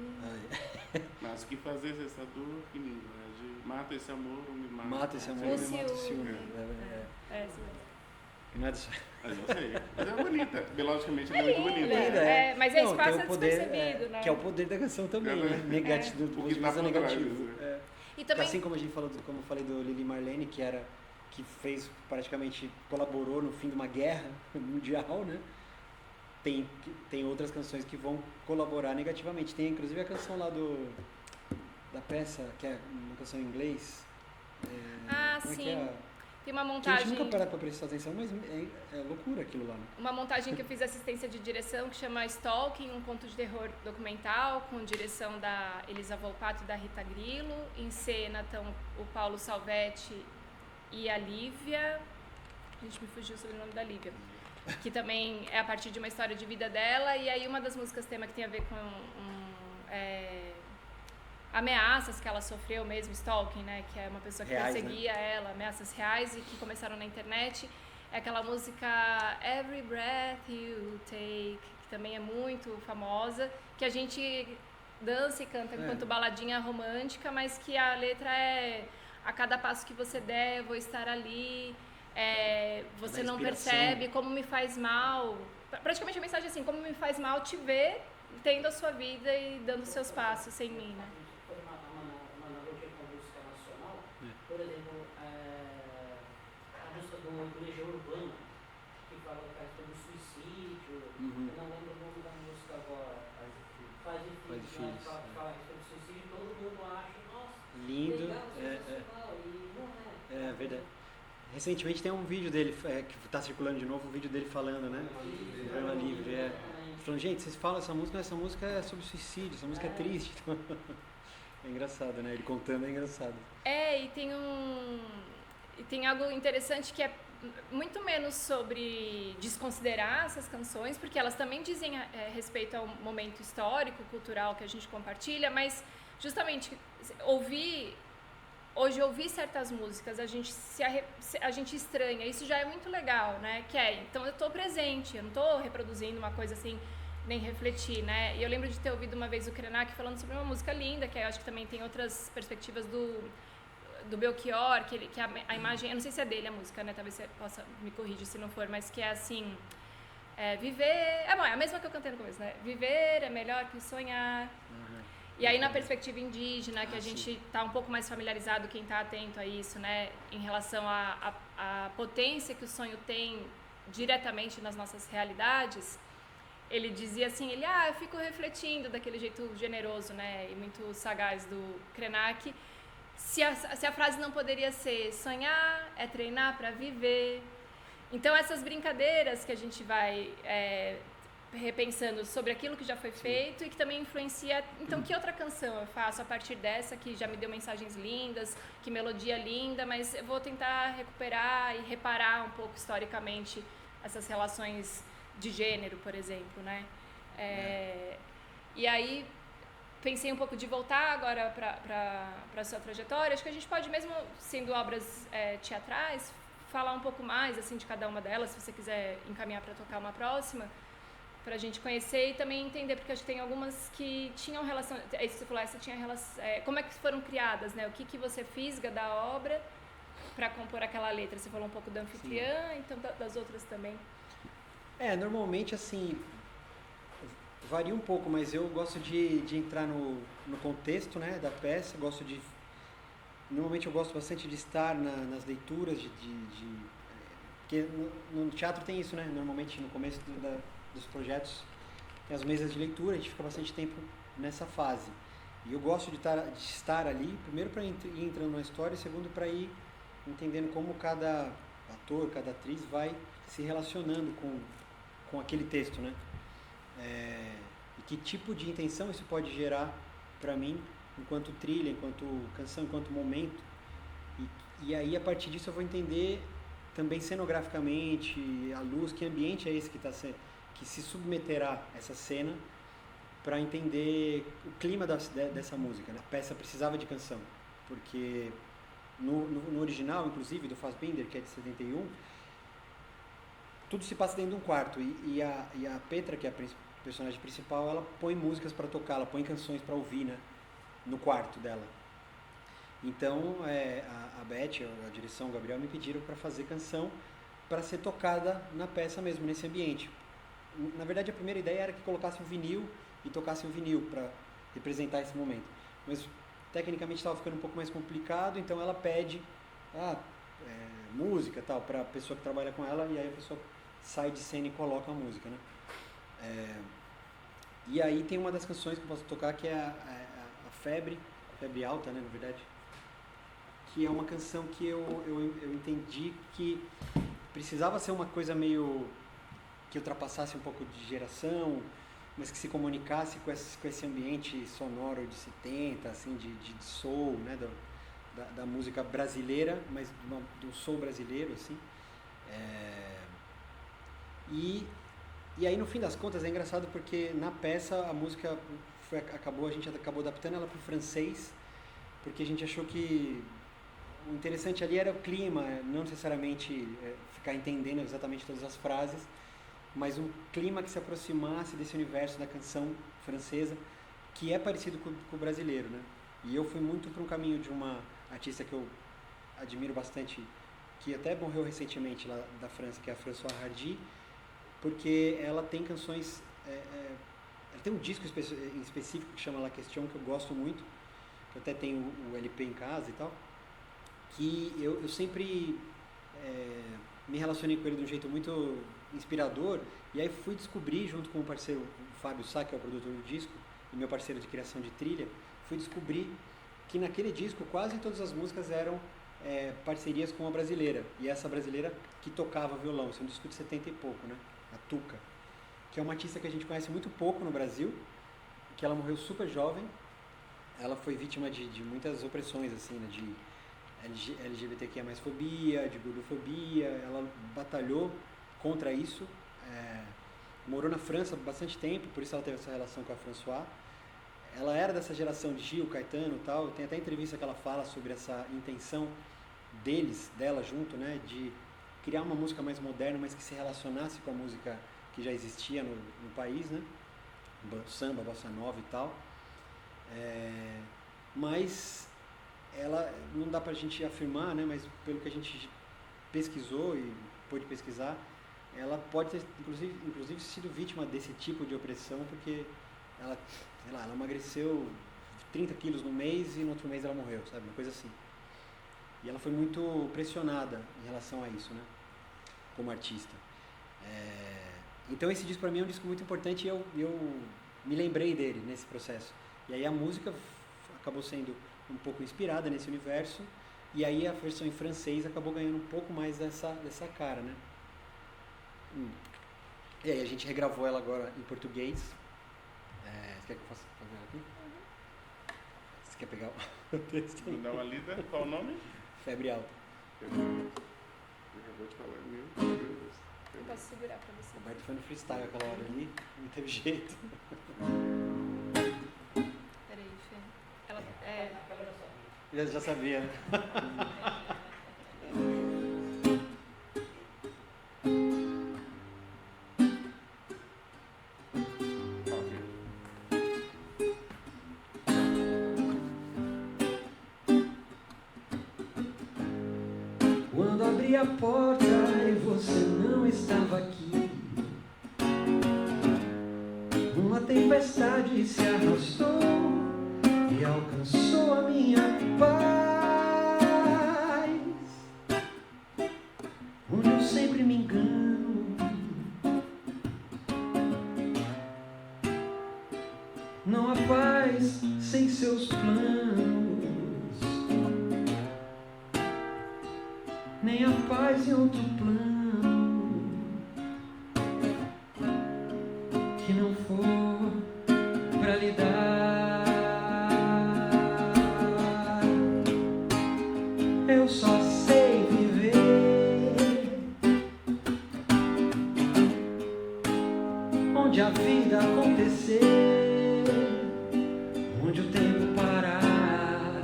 Mas o que fazer essa dor que me invade? Mata esse amor ou me mata? Mata esse amor ou me mata o ciúme. Sim. Não é disso. Mas eu sei. Mas é bonita. Melodicamente ela é muito bonita. Linda, mas esse Não, passa tem o poder, despercebido, né? que é o poder da canção também, É, né? Negativo, O do que tá ponto de vista por trás, negativo. né? E também Assim como a gente falou, como eu falei do Lili Marlene, que fez, praticamente, colaborou no fim de uma guerra mundial, né? Tem outras canções que vão colaborar negativamente. Tem inclusive a canção lá da peça, que é uma canção em inglês. Como é que sim. é? Tem uma Que a montagem. gente nunca para pra prestar atenção, mas é loucura aquilo lá, né? Uma montagem que eu fiz assistência de direção que chama Stalking, um conto de terror documental, com direção da Elisa Volpato e da Rita Grillo. Em cena estão o Paulo Salvetti e a Lívia. A gente me fugiu sobre o nome da Lívia. Que também é a partir de uma história de vida dela. E aí uma das músicas tema que tem a ver com ameaças que ela sofreu mesmo, stalking, né? Que é uma pessoa que Reais, perseguia ela, ameaças reais e que começaram na internet. É aquela música Every Breath You Take, que também é muito famosa, que a gente dança e canta enquanto baladinha romântica, mas que a letra é: a cada passo que você der, eu vou estar ali, você não percebe como me faz mal. Praticamente a mensagem é assim: como me faz mal te ver tendo a sua vida e dando seus passos sem mim, né? Uma analogia com a música nacional, por exemplo, a música do Legião Urbana, que fala sobre suicídio, eu não lembro o nome da música agora, Pais e Filhos, fala sobre suicídio, todo mundo acha, nossa, Lindo, legal, sensacional, e não é. É verdade. Recentemente tem um vídeo dele, que está circulando de novo, um vídeo dele falando, né? Programa Livre, falando, gente, vocês falam essa música é sobre suicídio, essa música é triste. É engraçado, né? Ele contando é engraçado. E tem algo interessante que é muito menos sobre desconsiderar essas canções, porque elas também dizem respeito ao momento histórico, cultural que a gente compartilha, mas justamente hoje ouvir certas músicas, a gente estranha, isso já é muito legal, né? Então eu estou presente, eu não estou reproduzindo uma coisa assim, nem refletir, né? E eu lembro de ter ouvido uma vez o Krenak falando sobre uma música linda, que eu acho que também tem outras perspectivas do Belchior, que a imagem, eu não sei se é dele a música, né? Talvez você possa me corrigir se não for, mas que é assim, viver, é a mesma que eu cantei no começo, né? Viver é melhor que sonhar. E aí na perspectiva indígena, que a gente está um pouco mais familiarizado, quem está atento a isso, né? Em relação à potência que o sonho tem diretamente nas nossas realidades, ele dizia assim, eu fico refletindo daquele jeito generoso, né? E muito sagaz do Krenak, se a frase não poderia ser: sonhar é treinar para viver. Então essas brincadeiras que a gente vai repensando sobre aquilo que já foi feito e que também influencia, então que outra canção eu faço a partir dessa que já me deu mensagens lindas, que melodia linda, mas eu vou tentar recuperar e reparar um pouco historicamente essas relações de gênero, por exemplo, né? E aí pensei um pouco de voltar agora para a sua trajetória. Acho que a gente pode, mesmo sendo obras teatrais, falar um pouco mais assim de cada uma delas, se você quiser encaminhar para tocar uma próxima, para a gente conhecer e também entender, porque acho que tem algumas que tinham relação, isso que você falou, essa tinha relação, como é que foram criadas, né? O que você fisga da obra para compor aquela letra? Você falou um pouco da anfitriã, então das outras também. Normalmente assim, varia um pouco, mas eu gosto de entrar no contexto, né, da peça, normalmente eu gosto bastante de estar nas leituras, porque no teatro tem isso, né, normalmente no começo dos projetos tem as mesas de leitura, a gente fica bastante tempo nessa fase. E eu gosto de estar ali, primeiro para ir entrando na história, e segundo para ir entendendo como cada ator, cada atriz vai se relacionando com aquele texto, né? E que tipo de intenção isso pode gerar para mim, enquanto trilha, enquanto canção, enquanto momento. E aí, a partir disso, eu vou entender também cenograficamente, a luz, que ambiente é esse que se submeterá a essa cena, para entender o clima dessa música, né? A peça precisava de canção, porque no original, inclusive, do Fassbinder, que é de 71, tudo se passa dentro de um quarto, e a Petra, que é a personagem principal, ela põe músicas para tocar, ela põe canções para ouvir, né, no quarto dela. Então a Beth, a direção, o Gabriel, me pediram para fazer canção, para ser tocada na peça mesmo, nesse ambiente. Na verdade, a primeira ideia era que colocasse um vinil e tocasse um vinil para representar esse momento. Mas, tecnicamente, estava ficando um pouco mais complicado, então ela pede música tal para a pessoa que trabalha com ela, e aí a pessoa sai de cena e coloca a música, né? E aí tem uma das canções que eu posso tocar que é a Febre Alta, né, na verdade, que é uma canção que eu entendi que precisava ser uma coisa meio que ultrapassasse um pouco de geração, mas que se comunicasse com esse ambiente sonoro de 70, assim, de soul, né, da música brasileira, mas do soul brasileiro, assim. E aí, no fim das contas, é engraçado porque na peça a música a gente acabou adaptando ela para o francês, porque a gente achou que o interessante ali era o clima, não necessariamente ficar entendendo exatamente todas as frases, mas um clima que se aproximasse desse universo da canção francesa, que é parecido com o brasileiro, né? E eu fui muito para um caminho de uma artista que eu admiro bastante, que até morreu recentemente lá da França, que é a Françoise Hardy, porque ela tem canções, ela tem um disco em específico que chama La Question, que eu gosto muito, que eu até tenho o LP em casa e tal, que eu sempre me relacionei com ele de um jeito muito inspirador, e aí fui descobrir, junto com o parceiro o Fábio Sá, que é o produtor do disco, e meu parceiro de criação de trilha, fui descobrir que naquele disco quase todas as músicas eram parcerias com a brasileira, e essa brasileira que tocava violão. Isso é um disco de 70 e pouco, né? A Tuca, que é uma artista que a gente conhece muito pouco no Brasil, que ela morreu super jovem. Ela foi vítima de muitas opressões, assim, né? De LGBTQIA+, fobia, de gordofobia. Ela batalhou contra isso, morou na França bastante tempo, por isso ela teve essa relação com a Françoise. Ela era dessa geração de Gil, Caetano e tal. Tem até entrevista que ela fala sobre essa intenção dela junto, né, de criar uma música mais moderna, mas que se relacionasse com a música que já existia no país, né, samba, bossa nova e tal. Mas ela, não dá pra gente afirmar, né, mas pelo que a gente pesquisou e pôde pesquisar, ela pode ter inclusive sido vítima desse tipo de opressão, porque ela, sei lá, ela emagreceu 30 quilos no mês e no outro mês ela morreu, sabe? Uma coisa assim. E ela foi muito pressionada em relação a isso, né? Como artista. Então esse disco para mim é um disco muito importante, e eu me lembrei dele nesse processo. E aí a música acabou sendo um pouco inspirada nesse universo, e aí a versão em francês acabou ganhando um pouco mais dessa cara, né? E aí a gente regravou ela agora em português. Você quer que eu faça aqui? Você quer pegar o texto? Vou dar uma lida. Qual o nome? Febre Alta. Eu vou te falar. Meu Deus. Eu posso segurar pra você. O Roberto foi no freestyle aquela hora ali, não teve jeito. Peraí, Fê. Ela, Já sabia, né? Quando abri a porta e você não estava aqui, uma tempestade se arrastou e alcançou a minha paz, onde eu sempre me engano. Não há paz sem seus planos, nem a paz em outro plano que não for pra lhe dar. Eu só sei viver onde a vida acontecer, onde o tempo parar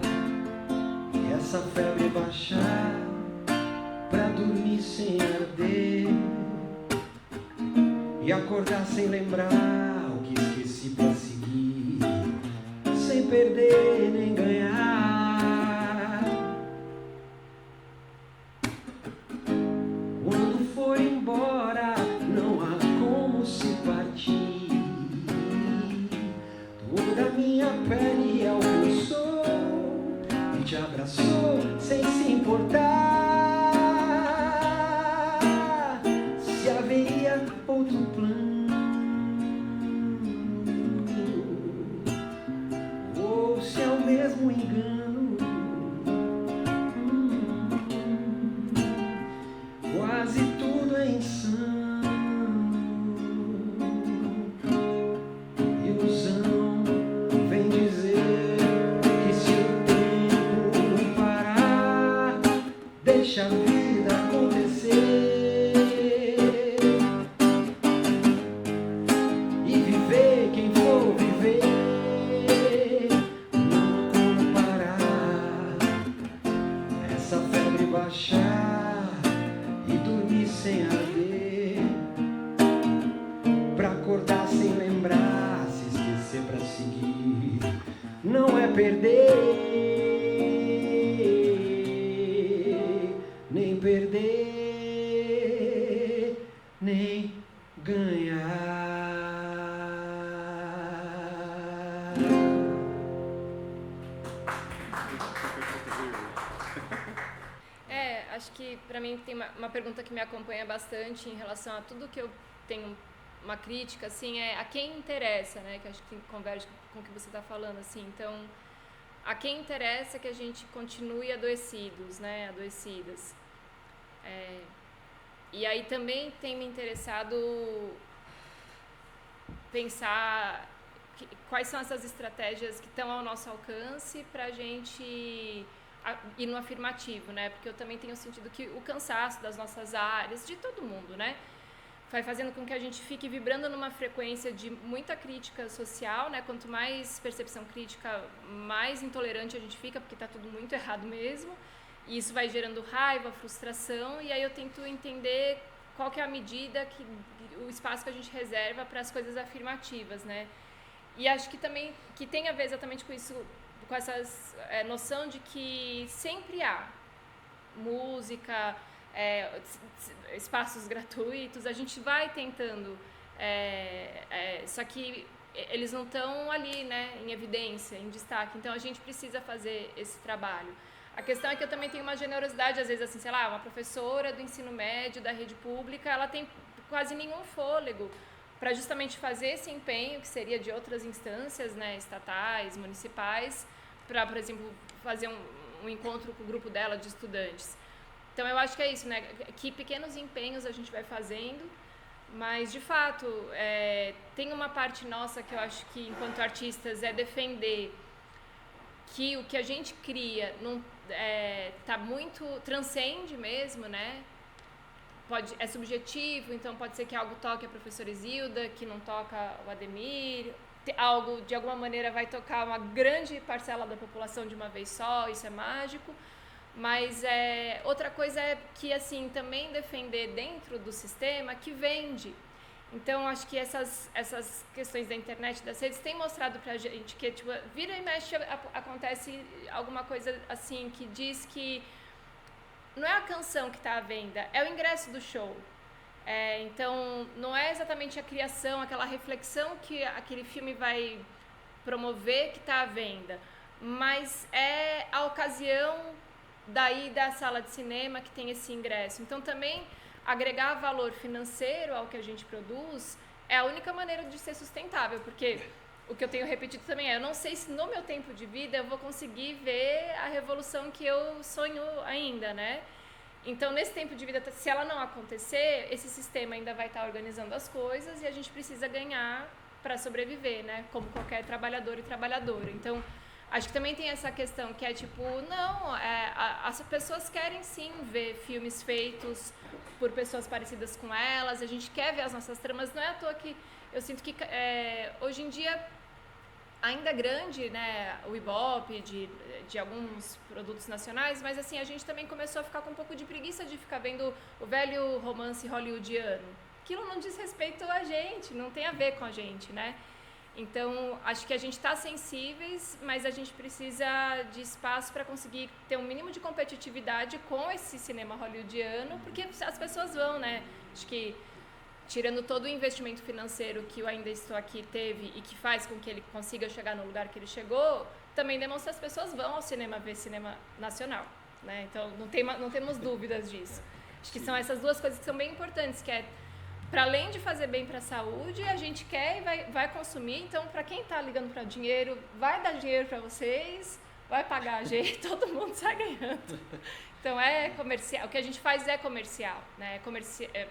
e essa febre baixar, pra dormir sem arder e acordar sem lembrar o que esqueci pra seguir, sem perder nem ganhar. Quando vida acontecer e viver quem for viver. Não comparar essa febre baixar e dormir sem arder, pra acordar sem lembrar, se esquecer pra seguir. Não é perder, nem perder, nem ganhar. Acho que para mim tem uma pergunta que me acompanha bastante em relação a tudo que eu tenho uma crítica, assim, é a quem interessa, né? Que acho que converge com o que você está falando, assim. Então, a quem interessa que a gente continue adoecidos, né? Adoecidas. E aí também tem me interessado pensar quais são essas estratégias que estão ao nosso alcance para a gente ir no afirmativo, né? Porque eu também tenho sentido que o cansaço das nossas áreas, de todo mundo, né? Vai fazendo com que a gente fique vibrando numa frequência de muita crítica social, né? Quanto mais percepção crítica, mais intolerante a gente fica, porque está tudo muito errado mesmo. E isso vai gerando raiva, frustração, e aí eu tento entender qual que é a medida, o espaço que a gente reserva para as coisas afirmativas, né? E acho que também que tem a ver exatamente com isso, com essa noção de que sempre há música, espaços gratuitos, a gente vai tentando, só que eles não estão ali, né, em evidência, em destaque, então a gente precisa fazer esse trabalho. A questão é que eu também tenho uma generosidade, às vezes, assim, sei lá, uma professora do ensino médio, da rede pública, ela tem quase nenhum fôlego para justamente fazer esse empenho, que seria de outras instâncias, né, estatais, municipais, para, por exemplo, fazer um encontro com o grupo dela de estudantes. Então, eu acho que é isso, né, que pequenos empenhos a gente vai fazendo, mas, de fato, tem uma parte nossa que eu acho que, enquanto artistas, é defender que o que a gente cria não tá muito, transcende mesmo, né? É subjetivo, então pode ser que algo toque a professora Isilda, que não toca o Ademir, algo de alguma maneira vai tocar uma grande parcela da população de uma vez só, isso é mágico, mas outra coisa é que, assim, também defender dentro do sistema que vende. Então, acho que essas questões da internet, das redes, têm mostrado pra gente que, tipo, vira e mexe, acontece alguma coisa assim que diz que não é a canção que está à venda, é o ingresso do show. Então, não é exatamente a criação, aquela reflexão que aquele filme vai promover que está à venda, mas é a ocasião daí da sala de cinema que tem esse ingresso. Então, também agregar valor financeiro ao que a gente produz é a única maneira de ser sustentável, porque o que eu tenho repetido também eu não sei se no meu tempo de vida eu vou conseguir ver a revolução que eu sonho ainda, né? Então, nesse tempo de vida, se ela não acontecer, esse sistema ainda vai estar organizando as coisas e a gente precisa ganhar para sobreviver, né? Como qualquer trabalhador e trabalhadora. Então, acho que também tem essa questão que é tipo, não, as pessoas querem sim ver filmes feitos por pessoas parecidas com elas, a gente quer ver as nossas tramas, não é à toa que eu sinto que hoje em dia ainda é grande, né, o Ibope de alguns produtos nacionais, mas assim, a gente também começou a ficar com um pouco de preguiça de ficar vendo o velho romance hollywoodiano. Aquilo não diz respeito a gente, não tem a ver com a gente, né? Então, acho que a gente está sensíveis, mas a gente precisa de espaço para conseguir ter um mínimo de competitividade com esse cinema hollywoodiano, porque as pessoas vão, né? Acho que, tirando todo o investimento financeiro que o Ainda Estou Aqui teve e que faz com que ele consiga chegar no lugar que ele chegou, também demonstra que as pessoas vão ao cinema ver cinema nacional, né? Então, não temos dúvidas disso. Acho que são essas duas coisas que são bem importantes, que é, para além de fazer bem para a saúde, a gente quer e vai consumir. Então, para quem está ligando para dinheiro, vai dar dinheiro para vocês, vai pagar a gente, todo mundo sai ganhando. Então, é comercial. O que a gente faz é comercial, né?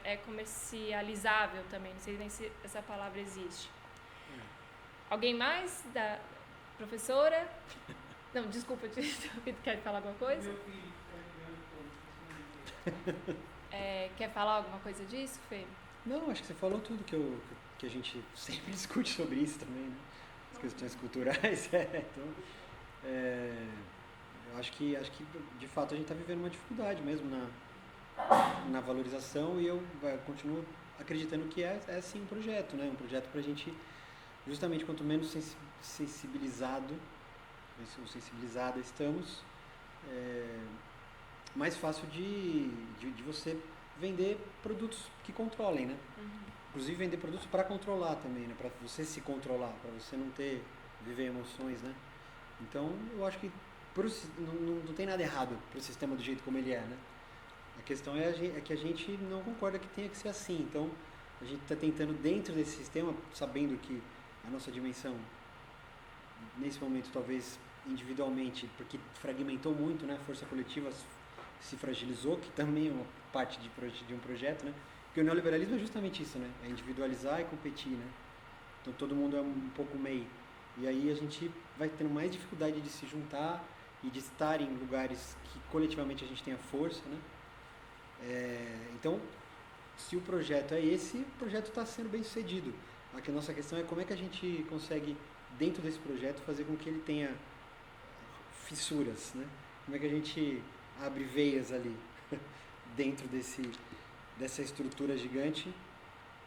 É comercializável também. Não sei nem se essa palavra existe. Alguém mais? Da professora? Não, desculpa, quer falar alguma coisa? Quer falar alguma coisa disso, Fê? Não, acho que você falou tudo que a gente sempre discute sobre isso também, né? As questões culturais. Então, eu acho que de fato a gente está vivendo uma dificuldade mesmo na valorização e eu continuo acreditando que é sim um projeto, né? Um projeto para a gente, justamente quanto menos sensibilizado ou sensibilizada estamos, mais fácil de você vender produtos que controlem, né? Inclusive vender produtos para controlar também, né? Para você se controlar, para você não viver emoções, né? Então, eu acho que não tem nada errado para o sistema do jeito como ele é, né? A questão é que a gente não concorda que tenha que ser assim. Então, a gente está tentando, dentro desse sistema, sabendo que a nossa dimensão, nesse momento, talvez individualmente, porque fragmentou muito, né? A força coletiva se fragilizou, que também é uma parte de um projeto, né? Porque o neoliberalismo é justamente isso, né? É individualizar e competir, né? Então, todo mundo é um pouco meio. E aí a gente vai tendo mais dificuldade de se juntar e de estar em lugares que coletivamente a gente tenha força, né? Então, se o projeto é esse, o projeto está sendo bem sucedido. A nossa questão é como é que a gente consegue, dentro desse projeto, fazer com que ele tenha fissuras, né? Como é que a gente abre veias ali dentro dessa estrutura gigante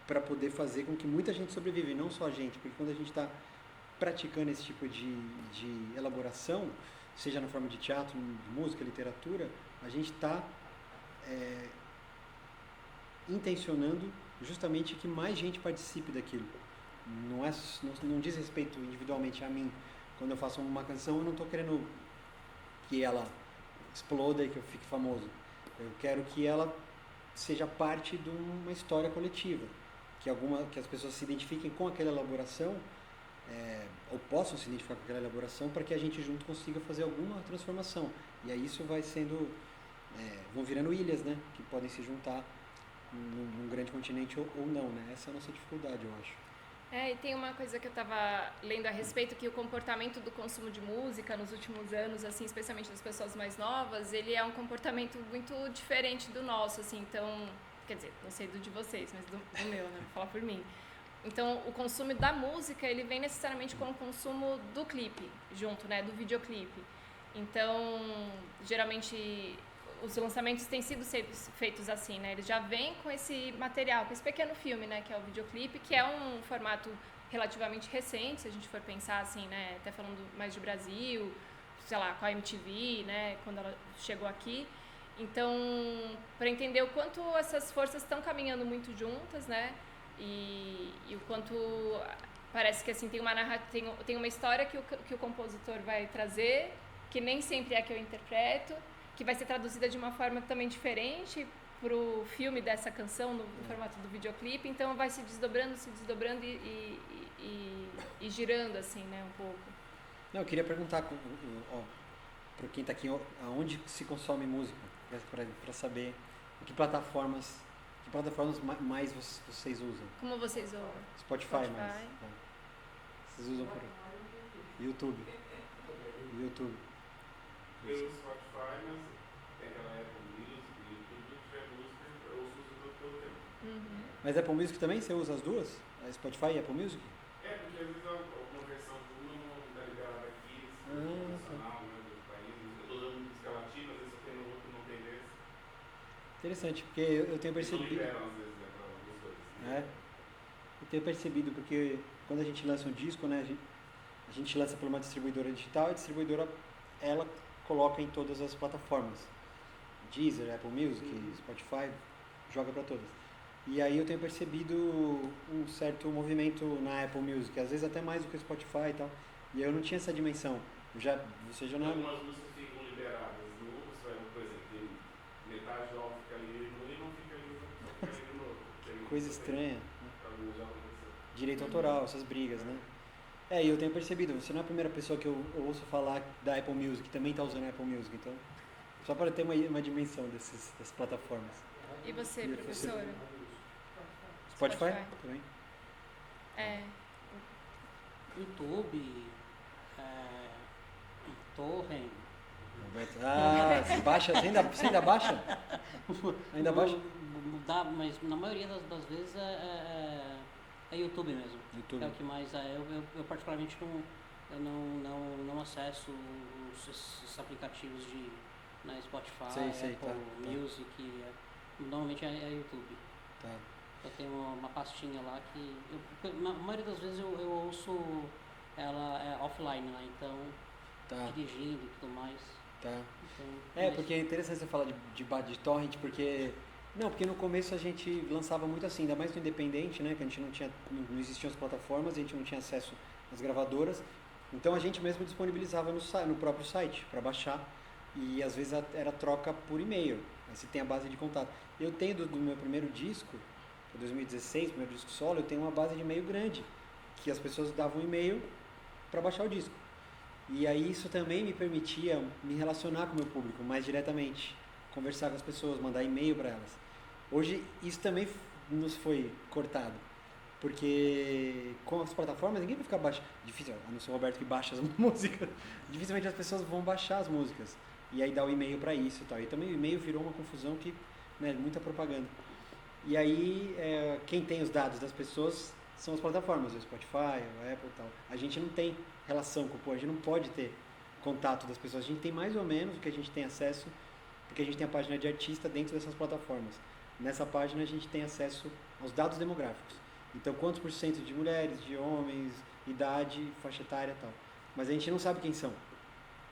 para poder fazer com que muita gente sobreviva, e não só a gente, porque quando a gente está praticando esse tipo de elaboração, seja na forma de teatro, de música, literatura, a gente está intencionando justamente que mais gente participe daquilo. Não diz respeito individualmente a mim. Quando eu faço uma canção, eu não estou querendo que ela exploda e que eu fique famoso. Eu quero que ela seja parte de uma história coletiva, que as pessoas se identifiquem com aquela elaboração, ou possam se identificar com aquela elaboração, para que a gente junto consiga fazer alguma transformação. E aí isso vai sendo, vão virando ilhas, né, que podem se juntar num grande continente ou não, né? Essa é a nossa dificuldade, eu acho. E tem uma coisa que eu estava lendo a respeito, que o comportamento do consumo de música nos últimos anos, assim, especialmente das pessoas mais novas, ele é um comportamento muito diferente do nosso, assim, então, quer dizer, não sei do de vocês, mas do meu, né, vou falar por mim. Então, o consumo da música, ele vem necessariamente com o consumo do clipe, junto, né, do videoclipe. Então, geralmente, os lançamentos têm sido feitos assim, né? Eles já vêm com esse material, com esse pequeno filme, né? Que é o videoclipe, que é um formato relativamente recente, se a gente for pensar assim, né? Até falando mais de Brasil, sei lá, com a MTV, né? Quando ela chegou aqui. Então, para entender o quanto essas forças estão caminhando muito juntas, né? E o quanto parece que assim tem uma história que o compositor vai trazer, que nem sempre é a que eu interpreto, que vai ser traduzida de uma forma também diferente pro filme dessa canção, no formato do videoclipe, então vai se desdobrando e girando, assim, né, um pouco. Não, eu queria perguntar para quem está aqui, aonde se consome música, para saber que plataformas mais vocês usam. Como vocês ouvem? Spotify. Mais. Vocês usam por YouTube. Eu uso Spotify, mas tem aquela Apple Music, YouTube, que tiver música, eu uso todo o tempo. Mas Apple Music também? Você usa as duas? A Spotify e Apple Music? Porque às vezes alguma versão de uma não está liberada aqui, nacional, né, do país. Eu estou dando música latina, às vezes eu tenho no outro não tem desse. Interessante, porque eu tenho percebido... Não liberam, às vezes, para algumas coisas. Eu tenho percebido, porque quando a gente lança um disco, né, a gente lança por uma distribuidora digital, e a distribuidora, ela coloca em todas as plataformas. Deezer, Apple Music, Spotify, joga para todas. E aí eu tenho percebido um certo movimento na Apple Music, às vezes até mais do que o Spotify e tal. E eu não tinha essa dimensão. Você já não... Algumas músicas ficam liberadas no outro, por exemplo, tem metade do álbum fica livre no e não fica livre no outro. Coisa estranha. Né? Já aconteceu. Direito autoral, essas brigas, né? E eu tenho percebido, você não é a primeira pessoa que eu ouço falar da Apple Music, que também está usando a Apple Music, então, só para ter uma dimensão dessas plataformas. E você, professora? Spotify? Também? YouTube, torrent, Roberto. Ah, você ainda baixa? Ainda baixa? Dá, mas na maioria das vezes é YouTube mesmo. YouTube. É o que mais eu particularmente não acesso esses aplicativos de Spotify, Sei, Apple tá. Music, normalmente é YouTube. Tá. Eu tenho uma pastinha lá que na maioria das vezes eu ouço ela offline lá, então Tá. dirigindo e tudo mais. Tá. Então, Porque é interessante você falar de torrent, porque no começo a gente lançava muito assim, ainda mais no independente, né, que a gente não existiam as plataformas, a gente não tinha acesso às gravadoras, então a gente mesmo disponibilizava no próprio site para baixar, e às vezes era troca por e-mail, aí você tem a base de contato. Eu tenho do meu primeiro disco, 2016, primeiro disco solo, eu tenho uma base de e-mail grande, que as pessoas davam um e-mail para baixar o disco. E aí isso também me permitia me relacionar com o meu público mais diretamente, conversar com as pessoas, mandar e-mail para elas. Hoje isso também nos foi cortado, porque com as plataformas ninguém vai ficar baixando, difícil, a não ser o Roberto que baixa as músicas, dificilmente as pessoas vão baixar as músicas, e aí dá o e-mail para isso e tal. E também o e-mail virou uma confusão que, né, muita propaganda. E aí quem tem os dados das pessoas são as plataformas, o Spotify, o Apple e tal. A gente não tem relação com o povo, a gente não pode ter contato das pessoas. A gente tem mais ou menos o que a gente tem acesso, porque a gente tem a página de artista dentro dessas plataformas. Nessa página a gente tem acesso aos dados demográficos. Então, quantos por cento de mulheres, de homens, idade, faixa etária e tal. Mas a gente não sabe quem são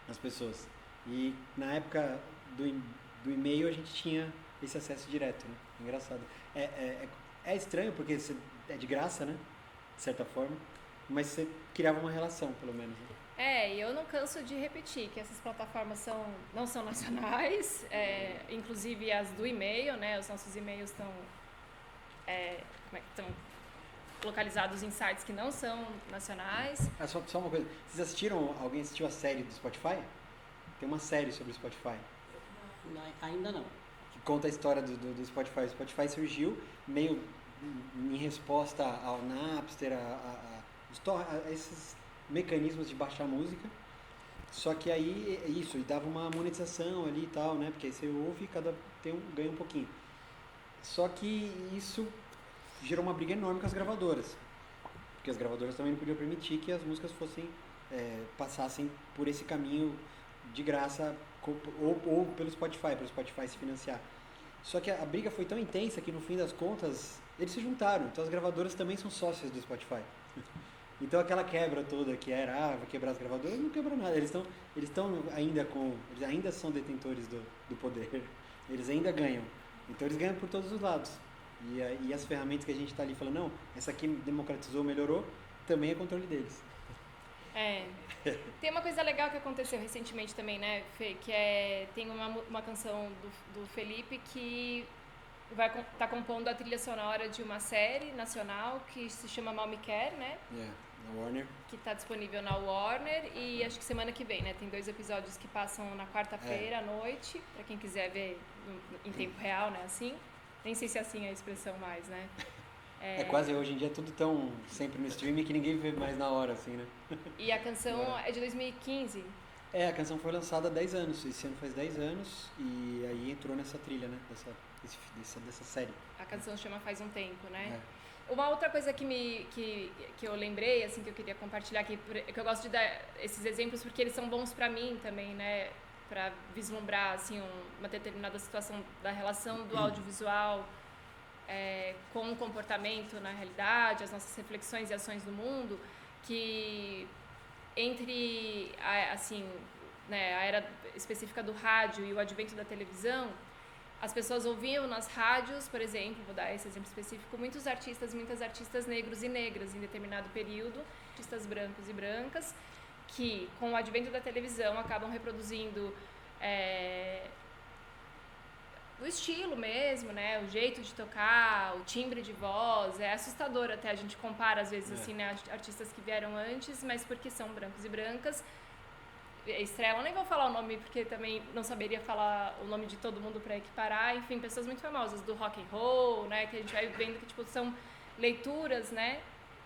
as pessoas. E na época do e-mail a gente tinha esse acesso direto, né? Engraçado. É estranho porque é de graça, né? De certa forma. Mas você criava uma relação, pelo menos. Né? E eu não canso de repetir que essas plataformas não são nacionais, inclusive as do e-mail, né? Os nossos e-mails estão localizados em sites que não são nacionais. Só uma coisa, alguém assistiu a série do Spotify? Tem uma série sobre o Spotify. Ainda não. Que conta a história do Spotify. O Spotify surgiu meio em resposta ao Napster, a esses mecanismos de baixar música, só que aí e dava uma monetização ali e tal, né? Porque aí você ouve e ganha um pouquinho. Só que isso gerou uma briga enorme com as gravadoras, porque as gravadoras também não podiam permitir que as músicas passassem por esse caminho de graça ou pelo Spotify se financiar. Só que a briga foi tão intensa que no fim das contas eles se juntaram, então as gravadoras também são sócias do Spotify. Então aquela quebra toda que era, vai quebrar as gravadoras, não quebra nada. Eles ainda são detentores do poder. Eles ainda ganham. Então eles ganham por todos os lados. E as ferramentas que a gente está ali falando, não, essa aqui democratizou, melhorou, também é controle deles. Tem uma coisa legal que aconteceu recentemente também, né, Fê? Que tem uma canção do Felipe que tá compondo a trilha sonora de uma série nacional que se chama Mal Me Quer, né? Na Warner. Que está disponível na Warner e acho que semana que vem, né? Tem 2 episódios que passam na quarta-feira à noite, para quem quiser ver em tempo real, né? Assim. Nem sei se é assim a expressão mais, né? Quase hoje em dia é tudo tão sempre no streaming que ninguém vê mais na hora, assim, né? E a canção é de 2015? A canção foi lançada há 10 anos, esse ano faz 10 anos e aí entrou nessa trilha, né? Dessa série. A canção chama Faz um Tempo, né? Uma outra coisa que eu lembrei, assim, que eu queria compartilhar aqui, que eu gosto de dar esses exemplos porque eles são bons pra mim também, né? Pra vislumbrar, assim, uma determinada situação da relação do audiovisual com o comportamento na realidade, as nossas reflexões e ações no mundo, que entre, assim, né, a era específica do rádio e o advento da televisão, as pessoas ouviam nas rádios, por exemplo, vou dar esse exemplo específico, muitas artistas negros e negras em determinado período, artistas brancos e brancas, que com o advento da televisão acabam reproduzindo o estilo mesmo, né, o jeito de tocar, o timbre de voz, é assustador até, a gente compara às vezes assim, né, artistas que vieram antes, mas porque são brancos e brancas, estrelam, nem vou falar o nome porque também não saberia falar o nome de todo mundo para equiparar, enfim, pessoas muito famosas do rock and roll, né, que a gente vai vendo que tipo são leituras, né,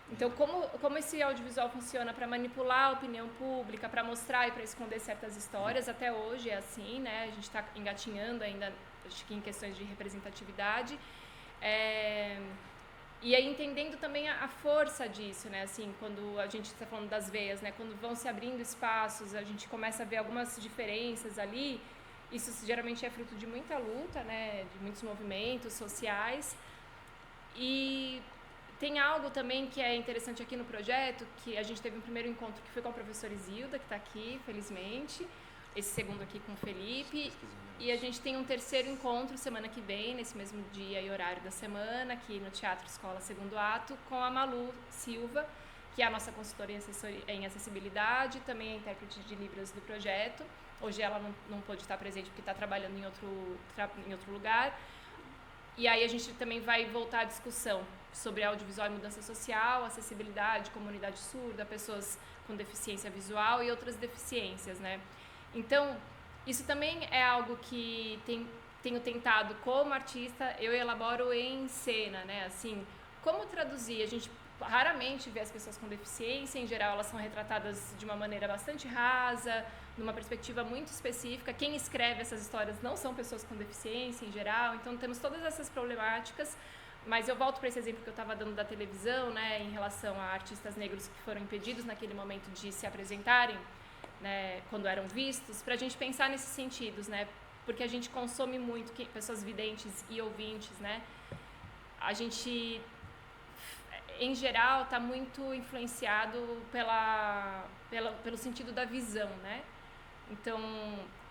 Então, como esse audiovisual funciona para manipular a opinião pública, para mostrar e para esconder certas histórias, até hoje é assim, né? A gente está engatinhando ainda, acho que em questões de representatividade. E aí entendendo também a força disso, né? Assim, quando a gente está falando das veias, né? Quando vão se abrindo espaços, a gente começa a ver algumas diferenças ali. Isso geralmente é fruto de muita luta, né? De muitos movimentos sociais. E tem algo também que é interessante aqui no projeto, que a gente teve um primeiro encontro que foi com a professora Isilda, que está aqui, felizmente. Esse segundo aqui com o Felipe. E a gente tem um terceiro encontro semana que vem, nesse mesmo dia e horário da semana, aqui no Teatro Escola Segundo Ato, com a Malu Silva, que é a nossa consultora em acessibilidade, também é intérprete de Libras do projeto. Hoje ela não pôde estar presente porque está trabalhando em outro lugar. E aí a gente também vai voltar à discussão sobre audiovisual e mudança social, acessibilidade, comunidade surda, pessoas com deficiência visual e outras deficiências, né? Então, isso também é algo que tenho tentado como artista, eu elaboro em cena, né? Assim, como traduzir? A gente raramente vê as pessoas com deficiência, em geral elas são retratadas de uma maneira bastante rasa, numa perspectiva muito específica. Quem escreve essas histórias não são pessoas com deficiência em geral, então temos todas essas problemáticas. Mas eu volto para esse exemplo que eu estava dando da televisão, né, em relação a artistas negros que foram impedidos naquele momento de se apresentarem, né, quando eram vistos, para a gente pensar nesses sentidos, né, porque a gente consome muito pessoas videntes e ouvintes, né, a gente, em geral, está muito influenciado pelo sentido da visão, né, então,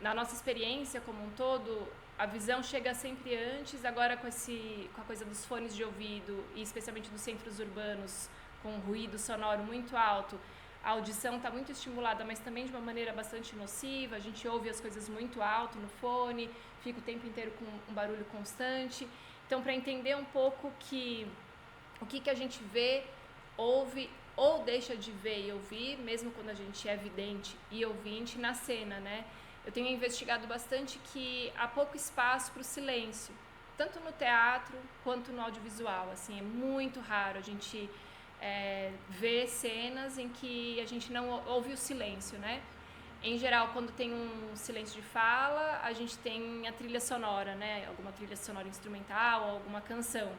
na nossa experiência como um todo, a visão chega sempre antes, agora com a coisa dos fones de ouvido e especialmente dos centros urbanos com ruído sonoro muito alto, a audição está muito estimulada, mas também de uma maneira bastante nociva, a gente ouve as coisas muito alto no fone, fica o tempo inteiro com um barulho constante. Então, para entender um pouco o que a gente vê, ouve ou deixa de ver e ouvir, mesmo quando a gente é vidente e ouvinte, na cena, né? Eu tenho investigado bastante que há pouco espaço para o silêncio, tanto no teatro quanto no audiovisual. Assim, é muito raro a gente ver cenas em que a gente não ouve o silêncio, né? Em geral, quando tem um silêncio de fala, a gente tem a trilha sonora, né? Alguma trilha sonora instrumental ou alguma canção.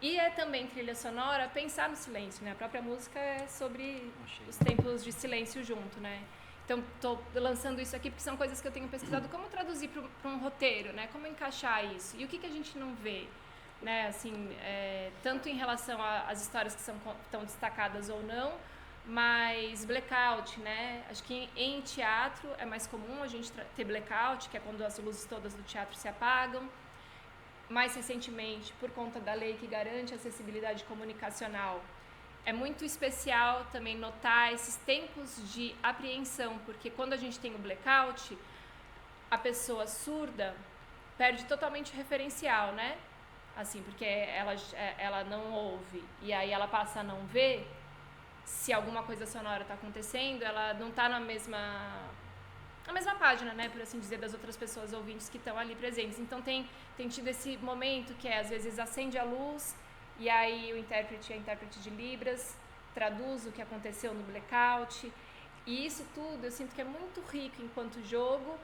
E é também trilha sonora pensar no silêncio, né? A própria música é sobre os tempos de silêncio junto, né? Então, estou lançando isso aqui porque são coisas que eu tenho pesquisado. Como traduzir para um roteiro, né? Como encaixar isso? E o que a gente não vê? Né? Assim, tanto em relação às histórias que estão destacadas ou não, mas blackout, né? Acho que em teatro é mais comum a gente ter blackout, que é quando as luzes todas do teatro se apagam. Mais recentemente, por conta da lei que garante a acessibilidade comunicacional, é muito especial também notar esses tempos de apreensão, porque quando a gente tem o blackout, a pessoa surda perde totalmente o referencial, né? Assim, porque ela não ouve e aí ela passa a não ver. Se alguma coisa sonora está acontecendo, ela não está na mesma página, né, por assim dizer, das outras pessoas ouvintes que estão ali presentes. Então tem tido esse momento que às vezes acende a luz e aí a intérprete de Libras traduz o que aconteceu no blackout. E isso tudo eu sinto que é muito rico enquanto jogo,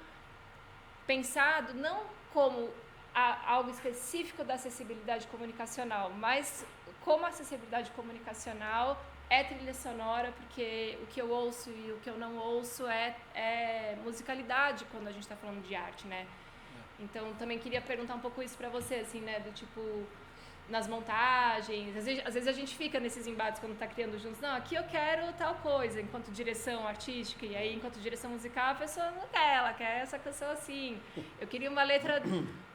pensado não como algo específico da acessibilidade comunicacional, mas como a acessibilidade comunicacional é trilha sonora, porque o que eu ouço e o que eu não ouço é musicalidade quando a gente está falando de arte, né? Então, também queria perguntar um pouco isso para você, assim, né? Do tipo, nas montagens, às vezes a gente fica nesses embates quando está criando juntos, não, aqui eu quero tal coisa, enquanto direção artística, e aí enquanto direção musical a pessoa não quer, ela quer essa canção assim. Eu queria uma letra,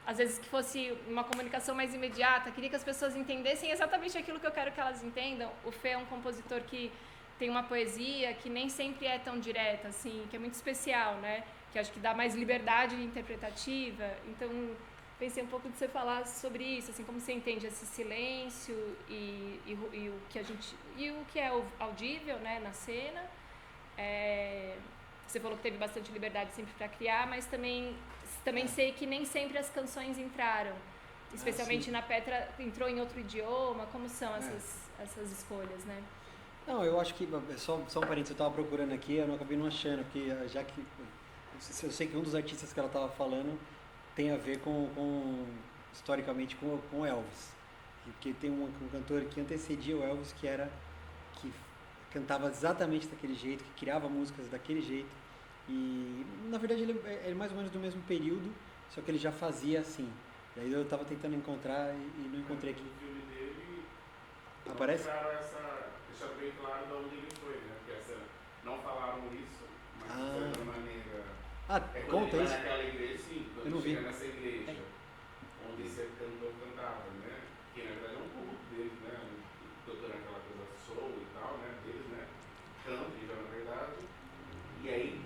às vezes que fosse uma comunicação mais imediata, queria que as pessoas entendessem exatamente aquilo que eu quero que elas entendam. O Fê é um compositor que tem uma poesia que nem sempre é tão direta, assim, que é muito especial, né? Que acho que dá mais liberdade interpretativa, então pensei um pouco de você falar sobre isso, assim, como você entende esse silêncio e o que é audível, né, na cena. Você falou que teve bastante liberdade sempre para criar, mas também sei que nem sempre as canções entraram, especialmente na Petra entrou em outro idioma. Como são essas escolhas, né? Não, eu acho que, só um parênteses, eu estava procurando aqui, eu não acabei não achando, porque já que eu sei que um dos artistas que ela estava falando tem a ver historicamente com Elvis. Que tem um cantor que antecedia o Elvis, que cantava exatamente daquele jeito, que criava músicas daquele jeito. E, na verdade, ele é mais ou menos do mesmo período, só que ele já fazia assim. E aí eu estava tentando encontrar e não encontrei aqui. No filme dele, Aparece? deixaram bem claro de onde ele foi, né? Porque não falaram isso, mas de certa maneira. Quando Conta ele isso. vai naquela igreja, sim, Eu quando não vi. chega nessa igreja, onde esse cantor cantava, né? Que na verdade é um culto deles, né? Tocando aquela coisa soul e tal, né? Deles, né? Country, já na verdade. E aí,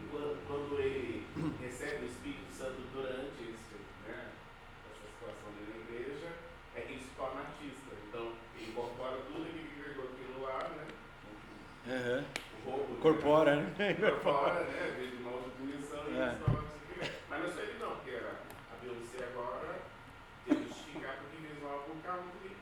quando ele recebe o Espírito Santo durante essa situação dele na igreja, é que ele se torna artista. Então, ele incorpora tudo aquilo lá, né? O roubo. Incorpora, né? Incorpora, né? Veio de uma outra dimensão e ele se torna artista. Mas não é só ele não, porque a Beyoncé agora tem que justificar porque fez um álbum country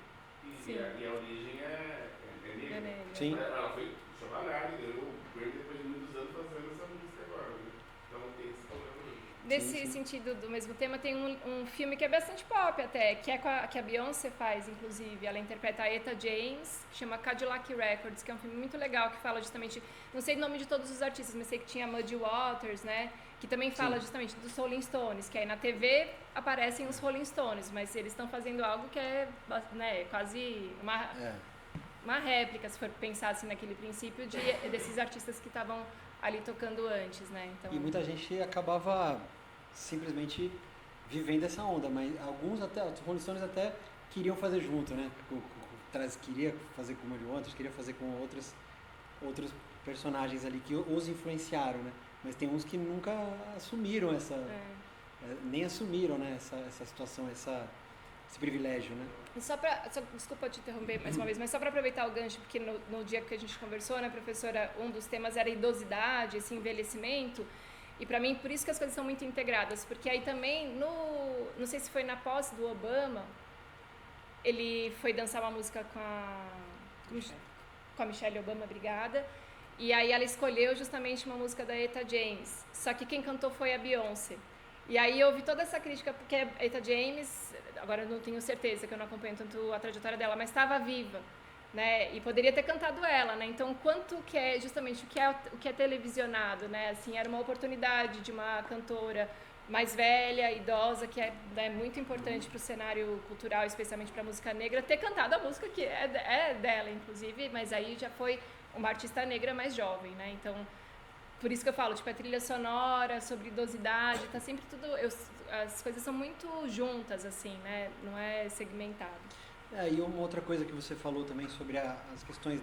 e a origem é negra. Sim. Ela foi trabalhar e ganhou o Grammy depois de muitos anos fazendo essa música agora, né? Então tem esse problema aí. Nesse sentido do mesmo tema, tem um filme que é bastante pop até, que é que a Beyoncé faz, inclusive. Ela interpreta a Etta James, que chama Cadillac Records, que é um filme muito legal, que fala justamente, não sei o nome de todos os artistas, mas sei que tinha Muddy Waters, né? Que também fala justamente dos Rolling Stones, que aí na TV aparecem os Rolling Stones, mas eles estão fazendo algo que é, né, quase uma réplica, se for pensar assim naquele princípio desses artistas que estavam ali tocando antes, né? Então, E muita gente acabava simplesmente vivendo essa onda, mas alguns até, os Rolling Stones até queriam fazer junto, né? Queria fazer com o Muddy Waters, queria fazer com outros personagens ali que os influenciaram, né? Mas tem uns que nunca assumiram nem assumiram, né? Essa situação, esse privilégio, né? E desculpa te interromper mais uma vez, mas só para aproveitar o gancho, porque no dia que a gente conversou, né, professora, um dos temas era a idosidade, esse envelhecimento, e para mim, por isso que as coisas são muito integradas, porque aí também, não sei se foi na posse do Obama, ele foi dançar uma música com a Michelle Obama, obrigada, e aí ela escolheu justamente uma música da Etta James, só que quem cantou foi a Beyoncé. E aí eu ouvi toda essa crítica, porque a Etta James, agora eu não tenho certeza, que eu não acompanho tanto a trajetória dela, mas estava viva, né? E poderia ter cantado ela, né? Então, quanto que é justamente o que é televisionado, né? Assim, era uma oportunidade de uma cantora mais velha, idosa, que é, né, muito importante para o cenário cultural, especialmente para a música negra, ter cantado a música que é dela, inclusive, mas aí já foi uma artista negra mais jovem, né? Então, por isso que eu falo, tipo, a trilha sonora, sobre idosidade, tá sempre tudo... as coisas são muito juntas, assim, né? Não é segmentado. E uma outra coisa que você falou também sobre as questões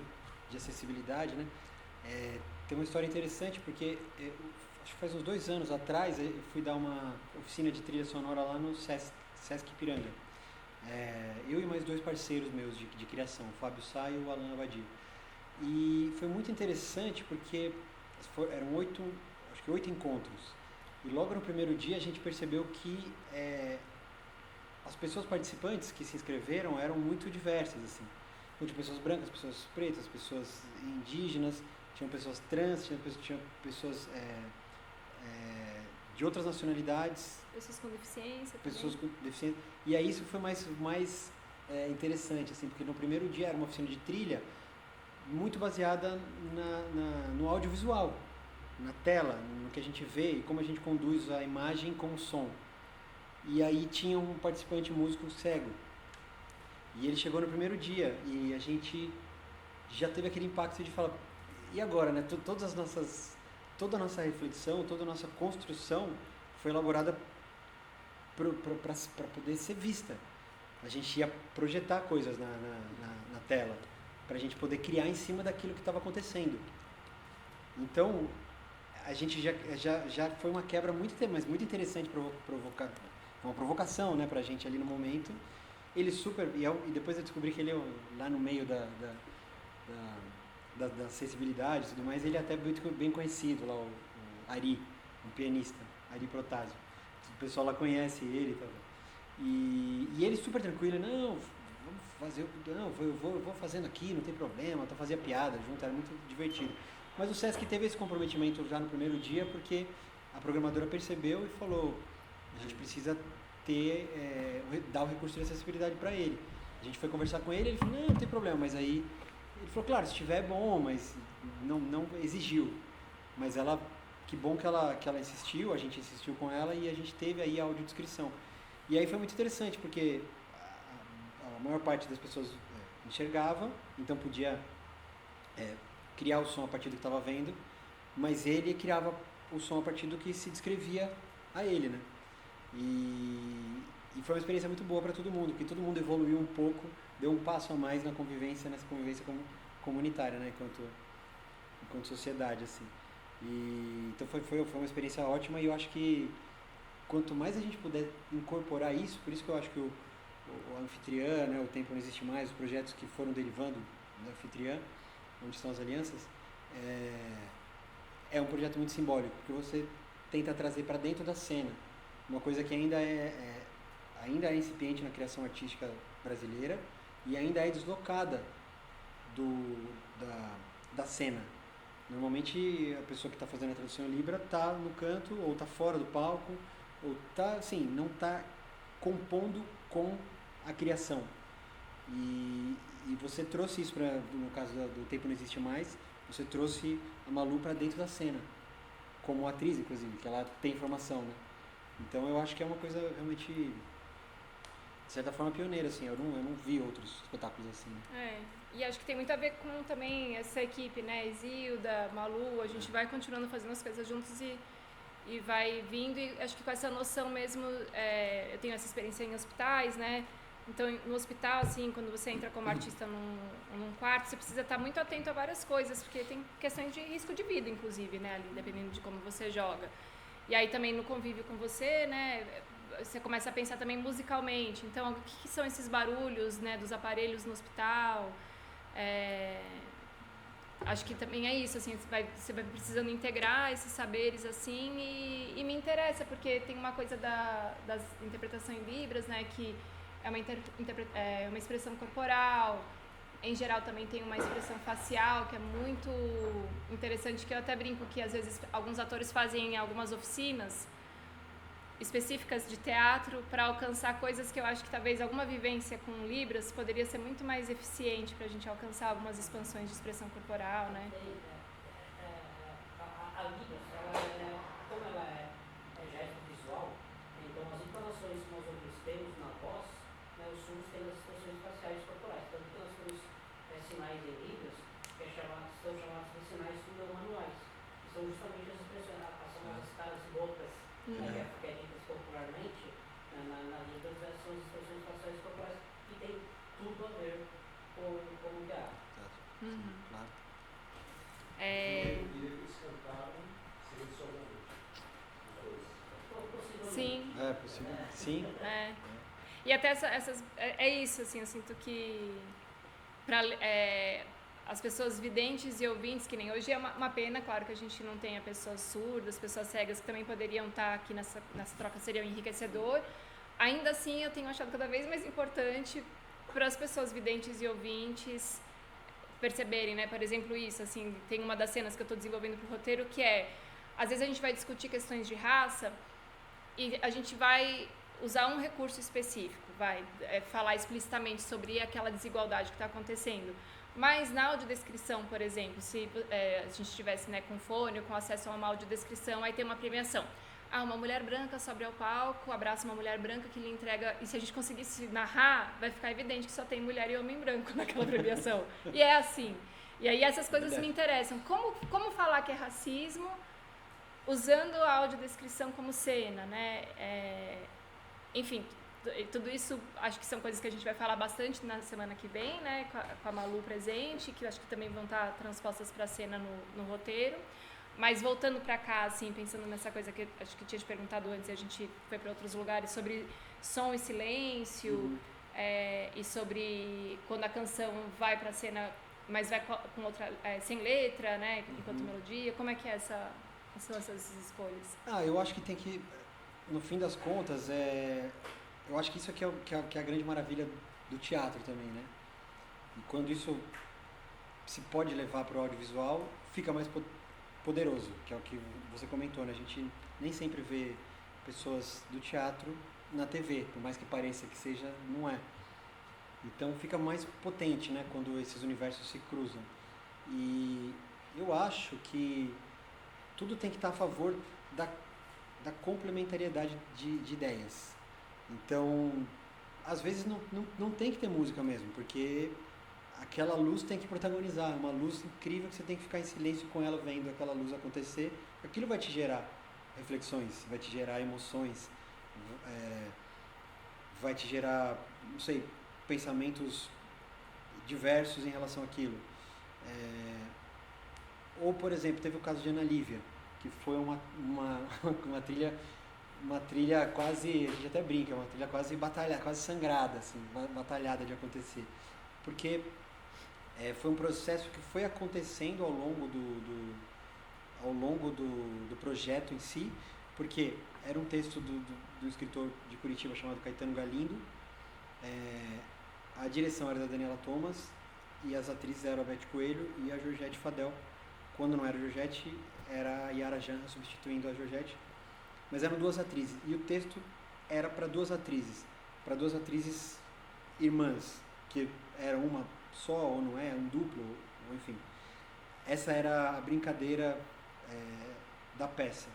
de acessibilidade, né? Tem uma história interessante, porque acho que faz uns 2 anos atrás eu fui dar uma oficina de trilha sonora lá no Sesc Ipiranga. Eu e mais 2 parceiros meus de criação, o Fábio Sá e o Alan Abadio. E foi muito interessante porque eram 8 encontros. E logo no primeiro dia a gente percebeu que as pessoas participantes que se inscreveram eram muito diversas, assim. Tinha pessoas brancas, pessoas pretas, pessoas indígenas, tinham pessoas trans, tinha pessoas de outras nacionalidades. Pessoas com deficiência Pessoas com deficiência. E aí isso foi mais interessante, assim, porque no primeiro dia era uma oficina de trilha muito baseada no audiovisual, na tela, no que a gente vê e como a gente conduz a imagem com o som. E aí tinha um participante músico cego. E ele chegou no primeiro dia e a gente já teve aquele impacto de falar, e agora, né? Toda a nossa reflexão, toda a nossa construção foi elaborada para poder ser vista. A gente ia projetar coisas na tela, para a gente poder criar em cima daquilo que estava acontecendo. Então, a gente já foi uma quebra mas muito interessante, uma provocação, né, para a gente ali no momento. Ele e depois eu descobri que ele lá no meio da acessibilidade e tudo mais, ele é até muito bem conhecido lá, o Ari, um pianista, Ari Protásio. O pessoal lá conhece ele e tal. E ele super tranquilo, não, fazer, não, eu vou fazendo aqui, não tem problema, então fazia piada junto, era muito divertido. Mas o Sesc teve esse comprometimento já no primeiro dia, porque a programadora percebeu e falou, a gente precisa dar o recurso de acessibilidade para ele. A gente foi conversar com ele, ele falou, não tem problema, mas aí ele falou, claro, se tiver é bom, mas não exigiu. Mas que bom que ela insistiu, a gente insistiu com ela e a gente teve aí a audiodescrição. E aí foi muito interessante, porque a maior parte das pessoas enxergava, então podia criar o som a partir do que estava vendo, mas ele criava o som a partir do que se descrevia a ele, né? E foi uma experiência muito boa para todo mundo, porque todo mundo evoluiu um pouco, deu um passo a mais nessa convivência comunitária, né? Enquanto sociedade, assim. Então foi uma experiência ótima e eu acho que quanto mais a gente puder incorporar isso, por isso que eu acho que o Anfitriã, né, o Tempo Não Existe Mais, os projetos que foram derivando do Anfitriã, onde estão as alianças, é um projeto muito simbólico, porque você tenta trazer para dentro da cena uma coisa que ainda é incipiente na criação artística brasileira e ainda é deslocada da cena. Normalmente a pessoa que está fazendo a tradução em Libra está no canto, ou está fora do palco, ou está, assim, não está compondo com a criação. E você trouxe isso, no caso do Tempo Não Existe Mais, você trouxe a Malu para dentro da cena, como atriz, inclusive, que ela tem formação, né? Então eu acho que é uma coisa realmente, de certa forma, pioneira, assim. Eu não vi outros espetáculos assim, né? E acho que tem muito a ver com também essa equipe, né? Isilda, Malu, a gente vai continuando fazendo as coisas juntos e vai vindo, e acho que com essa noção mesmo, eu tenho essa experiência em hospitais, né? Então, no hospital, assim, quando você entra como artista num quarto, você precisa estar muito atento a várias coisas, porque tem questões de risco de vida, inclusive, né, ali, dependendo de como você joga. E aí também no convívio com você, né, você começa a pensar também musicalmente. Então, o que são esses barulhos, né, dos aparelhos no hospital? Acho que também é isso, assim, você vai precisando integrar esses saberes, assim, e me interessa, porque tem uma coisa da interpretação em Libras, né, que é uma expressão corporal, em geral também tem uma expressão facial, que é muito interessante, que eu até brinco que às vezes alguns atores fazem algumas oficinas específicas de teatro para alcançar coisas que eu acho que talvez alguma vivência com Libras poderia ser muito mais eficiente para a gente alcançar algumas expansões de expressão corporal, né? A Libras, como ela é gesto visual, então as informações que nós outros temos na voz, né, os surdos têm as expressões faciais corporais. Tanto que nós temos sinais em Libras, que são chamados de sinais manuais, que são justamente as expressões, as caras e bocas, né, que é ditas popularmente, na Libras, são as expressões faciais corporais, que tem tudo a ver com o teatro. Claro. E eles cantaram silenciosamente, os dois. Sim. É possível. Sim. E até é isso, assim, eu sinto que as pessoas videntes e ouvintes, que nem hoje é uma pena, claro que a gente não tenha pessoas surdas, pessoas cegas que também poderiam estar aqui nessa troca, seria um enriquecedor. Ainda assim, eu tenho achado cada vez mais importante para as pessoas videntes e ouvintes perceberem, né? Por exemplo, isso, assim, tem uma das cenas que eu estou desenvolvendo para o roteiro, que às vezes a gente vai discutir questões de raça e a gente vai usar um recurso específico, vai falar explicitamente sobre aquela desigualdade que está acontecendo. Mas na audiodescrição, por exemplo, se a gente estivesse, né, com fone ou com acesso a uma audiodescrição, aí tem uma premiação. Uma mulher branca sobe ao palco, abraça uma mulher branca que lhe entrega... E se a gente conseguisse narrar, vai ficar evidente que só tem mulher e homem branco naquela premiação. E é assim. E aí essas coisas me interessam. Como falar que é racismo usando a audiodescrição como cena, né? Enfim, tudo isso acho que são coisas que a gente vai falar bastante na semana que vem, né? Com a Malu presente, que eu acho que também vão estar transpostas para a cena no roteiro. Mas voltando para cá, assim, pensando nessa coisa que acho que tinha te perguntado antes, e a gente foi para outros lugares, sobre som e silêncio, e sobre quando a canção vai para a cena, mas vai com outra, sem letra, né, enquanto melodia, como é que são essas escolhas? Eu acho que tem que, no fim das contas, eu acho que isso aqui que é a grande maravilha do teatro também, né? E quando isso se pode levar para o audiovisual, fica mais poderoso, que é o que você comentou, né? A gente nem sempre vê pessoas do teatro na TV, por mais que pareça que seja, não é. Então fica mais potente, né, quando esses universos se cruzam. E eu acho que tudo tem que estar a favor da complementariedade de ideias. Então, às vezes não tem que ter música mesmo, porque aquela luz tem que protagonizar, é uma luz incrível que você tem que ficar em silêncio com ela vendo aquela luz acontecer. Aquilo vai te gerar reflexões, vai te gerar emoções, vai te gerar, não sei, pensamentos diversos em relação àquilo. Ou, por exemplo, teve o caso de Ana Lívia, que foi uma trilha quase, a gente até brinca, uma trilha quase batalhada, quase sangrada, assim, batalhada de acontecer. Porque foi um processo que foi acontecendo ao longo do projeto em si, porque era um texto do escritor de Curitiba chamado Caetano Galindo, a direção era da Daniela Thomas e as atrizes eram a Beth Coelho e a Georgette Fadel. Quando não era a Georgette, era a Yara Janra substituindo a Georgette, mas eram duas atrizes e o texto era para duas atrizes irmãs, que era uma só ou não é, um duplo, ou enfim. Essa era a brincadeira da peça.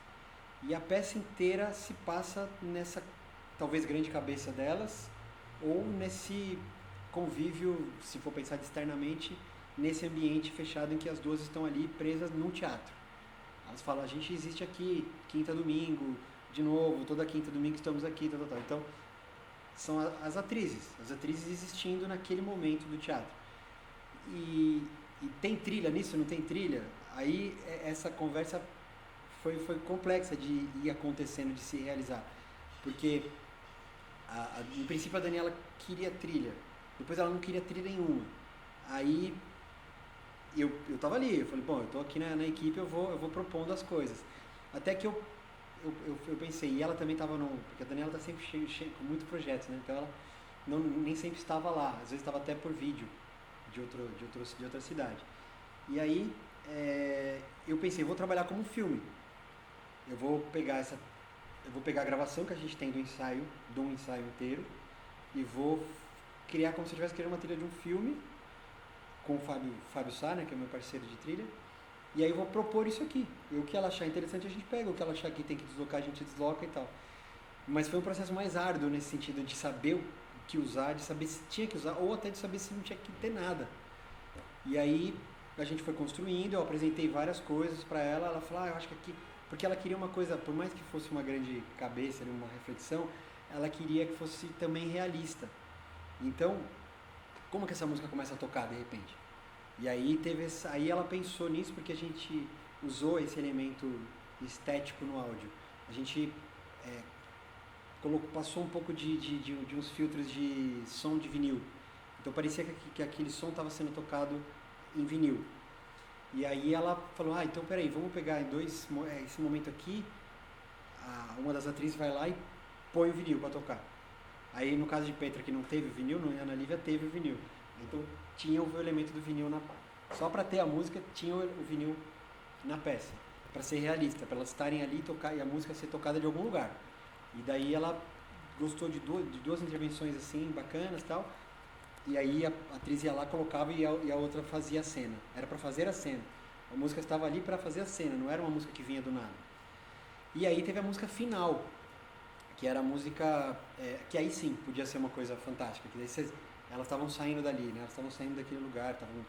E a peça inteira se passa nessa talvez grande cabeça delas, ou nesse convívio, se for pensar externamente, nesse ambiente fechado em que as duas estão ali presas num teatro. Elas falam, a gente existe aqui, quinta, domingo, de novo, toda quinta, domingo estamos aqui, tal. Então, são as atrizes existindo naquele momento do teatro. E tem trilha nisso, não tem trilha? Aí essa conversa foi complexa de ir acontecendo, de se realizar. Porque, no princípio, a Daniela queria trilha. Depois ela não queria trilha nenhuma. Aí eu tava ali, eu falei, bom, eu tô aqui na equipe, eu vou propondo as coisas. Até que eu pensei, e ela também estava porque a Daniela tá sempre cheia com muitos projetos, né? Então ela nem sempre estava lá, às vezes estava até por vídeo de outra cidade. E aí eu pensei, vou trabalhar como filme. Eu vou pegar a gravação que a gente tem do ensaio inteiro e vou criar como se eu estivesse criando uma trilha de um filme com o Fábio Sá, né, que é meu parceiro de trilha. E aí eu vou propor isso aqui. E o que ela achar interessante a gente pega, o que ela achar que tem que deslocar a gente desloca e tal. Mas foi um processo mais árduo nesse sentido de saber o que usar, de saber se tinha que usar, ou até de saber se não tinha que ter nada. E aí a gente foi construindo, eu apresentei várias coisas para ela, ela falou, eu acho que aqui... Porque ela queria uma coisa, por mais que fosse uma grande cabeça, uma reflexão, ela queria que fosse também realista. Então, como que essa música começa a tocar de repente? E aí aí ela pensou nisso porque a gente usou esse elemento estético no áudio. A gente passou um pouco de uns filtros de som de vinil. Então parecia que aquele som estava sendo tocado em vinil. E aí ela falou, então peraí, vamos pegar esse momento aqui, uma das atrizes vai lá e põe o vinil para tocar. Aí no caso de Petra, que não teve vinil, no Ana Lívia teve o vinil. Então tinha o elemento do vinil só para ter a música, tinha o vinil na peça, para ser realista, para elas estarem ali e a música ser tocada de algum lugar. E daí ela gostou de duas intervenções assim, bacanas e tal, e aí a atriz ia lá, colocava e a outra fazia a cena. Era para fazer a cena. A música estava ali para fazer a cena, não era uma música que vinha do nada. E aí teve a música final, que era a música, que aí sim, podia ser uma coisa fantástica, que daí elas estavam saindo dali, né? Elas estavam saindo daquele lugar, estavam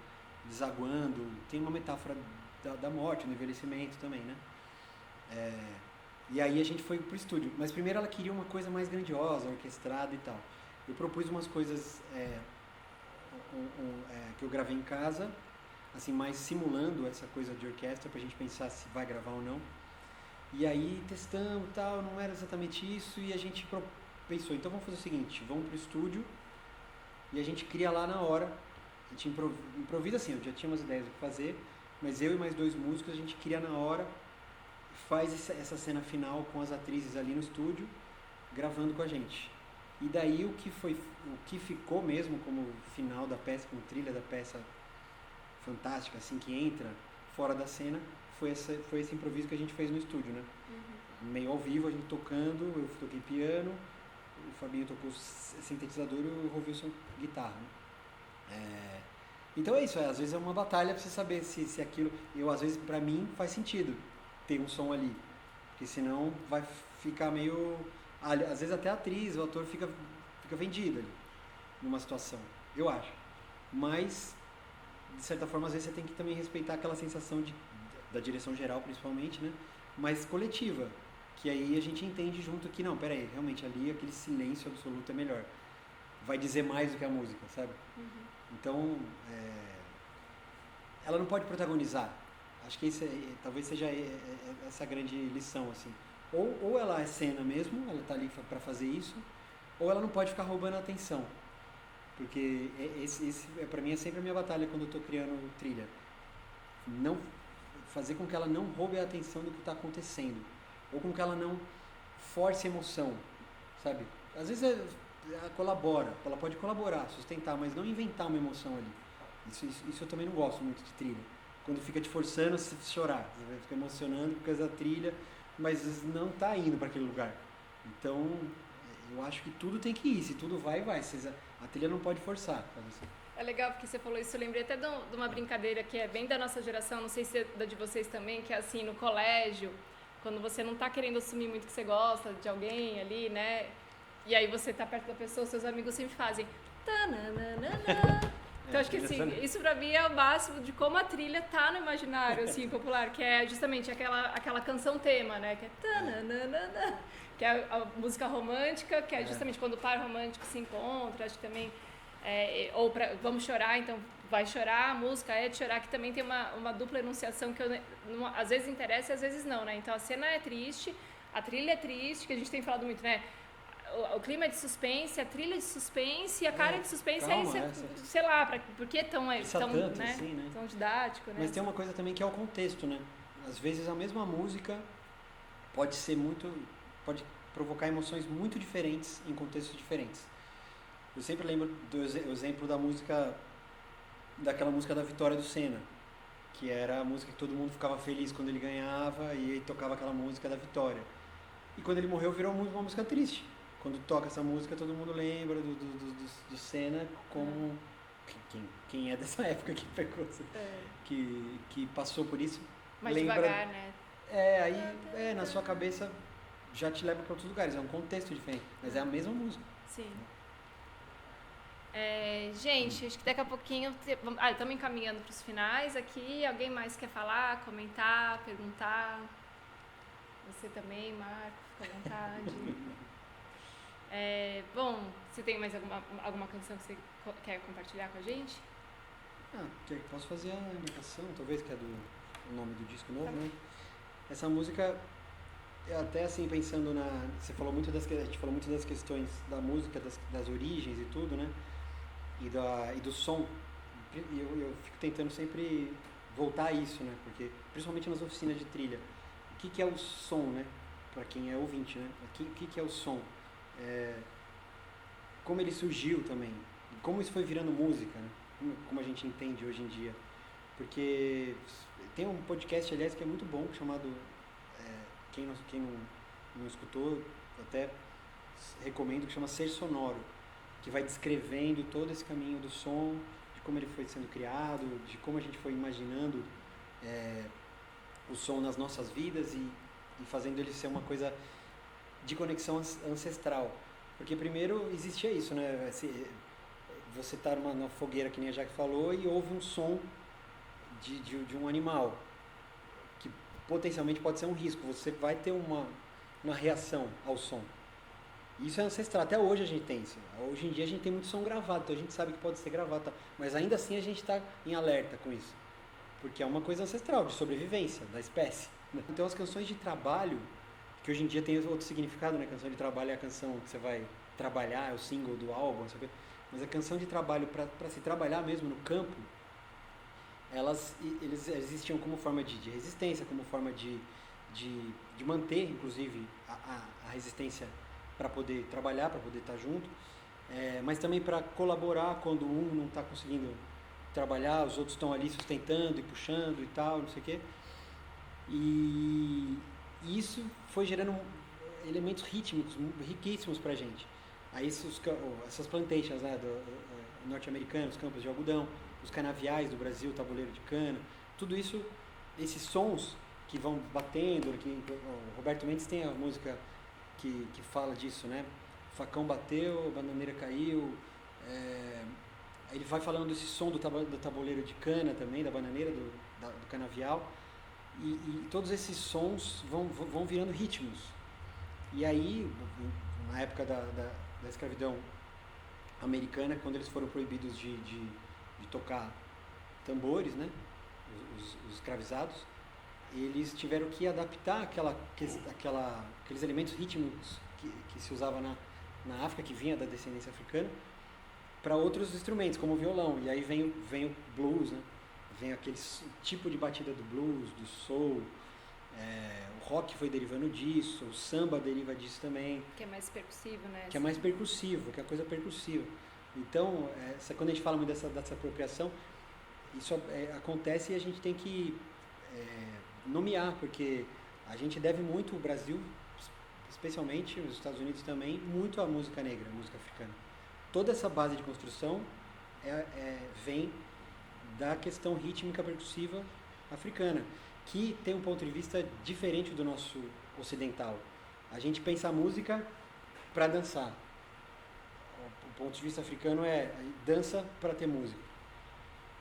desaguando. Tem uma metáfora da morte, do envelhecimento também, né? E aí a gente foi pro estúdio. Mas primeiro ela queria uma coisa mais grandiosa, orquestrada e tal. Eu propus umas coisas que eu gravei em casa, assim, mais simulando essa coisa de orquestra, pra gente pensar se vai gravar ou não. E aí testamos e tal, não era exatamente isso, e a gente pensou, então vamos fazer o seguinte, vamos pro estúdio e a gente cria lá na hora. A gente improvisa assim, eu já tinha umas ideias do que fazer, mas eu e mais 2 músicos a gente cria na hora, faz essa cena final com as atrizes ali no estúdio, gravando com a gente. E daí o que ficou mesmo como final da peça, como trilha da peça fantástica, assim, que entra fora da cena, foi esse improviso que a gente fez no estúdio, né? Meio ao vivo, a gente tocando, eu toquei piano, o Fabinho tocou sintetizador e o Rovilson guitarra, né? Então é isso, às vezes é uma batalha pra você saber se aquilo... às vezes, pra mim, faz sentido ter um som ali, porque senão vai ficar meio... Às vezes até a atriz, o ator fica vendido ali, numa situação, eu acho. Mas, de certa forma, às vezes você tem que também respeitar aquela sensação da direção geral, principalmente, né? Mas coletiva, que aí a gente entende junto que, não, peraí, realmente ali aquele silêncio absoluto é melhor. Vai dizer mais do que a música, sabe? Então, ela não pode protagonizar. Acho que talvez seja essa a grande lição, assim. Ou ela é cena mesmo, ela está ali para fazer isso, ou ela não pode ficar roubando a atenção. Porque para mim é sempre a minha batalha quando eu estou criando trilha. Não fazer com que ela não roube a atenção do que está acontecendo. Ou com que ela não force emoção, sabe? Às vezes ela colabora, ela pode colaborar, sustentar, mas não inventar uma emoção ali. Isso eu também não gosto muito de trilha. Quando fica te forçando a chorar, você vai ficar emocionando por causa da trilha, mas não está indo para aquele lugar. Então, eu acho que tudo tem que ir, se tudo vai. A trilha não pode forçar. É legal porque você falou isso, eu lembrei até de uma brincadeira que é bem da nossa geração, não sei se é da de vocês também, que é assim, no colégio, quando você não está querendo assumir muito que você gosta de alguém ali, né? E aí você tá perto da pessoa, seus amigos sempre fazem tananana. Então acho que assim, isso pra mim é o máximo de como a trilha tá no imaginário assim, popular, que é justamente aquela canção tema, né? Que é tananana, que é a música romântica, que é justamente quando o par romântico se encontra, acho que também, vamos chorar, então vai chorar, a música é de chorar, que também tem uma dupla enunciação que às vezes interessa e às vezes não, né? Então a cena é triste, a trilha é triste, que a gente tem falado muito, né? O clima é de suspense, a trilha é de suspense, a cara é de suspense, calma, aí você, sei lá, por que tão tanto, né? assim, né? Tão didático, né? Mas tem uma coisa também que é o contexto, né? Às vezes a mesma música pode provocar emoções muito diferentes em contextos diferentes. Eu sempre lembro do exemplo daquela música da vitória do Senna, que era a música que todo mundo ficava feliz quando ele ganhava e aí tocava aquela música da vitória. E quando ele morreu virou uma música triste. Quando toca essa música, todo mundo lembra do Senna como... Quem é dessa época que pegou, que passou por isso. Mais lembra, devagar, né? Aí na sua cabeça já te leva para outros lugares. É um contexto diferente, mas é a mesma música. Sim. Gente, acho que daqui a pouquinho... estamos encaminhando para os finais aqui. Alguém mais quer falar, comentar, perguntar? Você também, Marco, fica à vontade. Bom, você tem mais alguma canção que você quer compartilhar com a gente? Posso fazer a indicação, talvez, que é o nome do disco novo, né? Essa música, até assim, pensando você falou muito a gente falou muito das questões da música, das origens e tudo, né? E do som. E eu fico tentando sempre voltar a isso, né? Porque, principalmente nas oficinas de trilha, o que é o som, né? Para quem é ouvinte, né? O que é o som? Como ele surgiu também, como isso foi virando música, né? Como a gente entende hoje em dia. Porque tem um podcast, aliás, que é muito bom, chamado, quem não escutou, até recomendo, que chama Ser Sonoro, que vai descrevendo todo esse caminho do som, de como ele foi sendo criado, de como a gente foi imaginando o som nas nossas vidas e fazendo ele ser uma coisa de conexão ancestral. Porque primeiro existia isso, né? Você tá numa fogueira, que nem a Jaque falou, e ouve um som de um animal, que potencialmente pode ser um risco. Você vai ter uma reação ao som. Isso é ancestral. Até hoje a gente tem isso. Hoje em dia a gente tem muito som gravado, então a gente sabe que pode ser gravado. Tá? Mas ainda assim a gente está em alerta com isso. Porque é uma coisa ancestral, de sobrevivência da espécie. Então as canções de trabalho, que hoje em dia tem outro significado, né? A canção de trabalho é a canção que você vai trabalhar, é o single do álbum, sabe? Mas a canção de trabalho, para se trabalhar mesmo no campo, eles existiam como forma de resistência, como forma de manter, inclusive, a resistência para poder trabalhar, para poder estar junto, mas também para colaborar quando um não está conseguindo trabalhar, os outros estão ali sustentando e puxando e tal, não sei o quê. E isso foi gerando elementos rítmicos riquíssimos para a gente. Aí essas plantations, né, norte-americanos, campos de algodão, os canaviais do Brasil, tabuleiro de cana, tudo isso, esses sons que vão batendo, o Roberto Mendes tem a música que fala disso, né? Facão bateu, bananeira caiu, ele vai falando desse som do tabuleiro de cana também, da bananeira, do canavial, e todos esses sons vão virando ritmos. E aí, na época da escravidão americana, quando eles foram proibidos de tocar tambores, né, os escravizados, eles tiveram que adaptar aqueles elementos rítmicos que se usava na África, que vinha da descendência africana, para outros instrumentos, como o violão. E aí vem o blues, né? Vem aquele tipo de batida do blues, do soul. O rock foi derivando disso, o samba deriva disso também. Que é mais percussivo, né? Que é mais percussivo, que é a coisa percussiva. Então, quando a gente fala muito dessa apropriação, isso acontece e a gente tem que nomear, porque a gente deve muito, o Brasil, especialmente os Estados Unidos também, muito à música negra, à música africana. Toda essa base de construção vem da questão rítmica percussiva africana, que tem um ponto de vista diferente do nosso ocidental. A gente pensa a música para dançar. O ponto de vista africano é dança para ter música.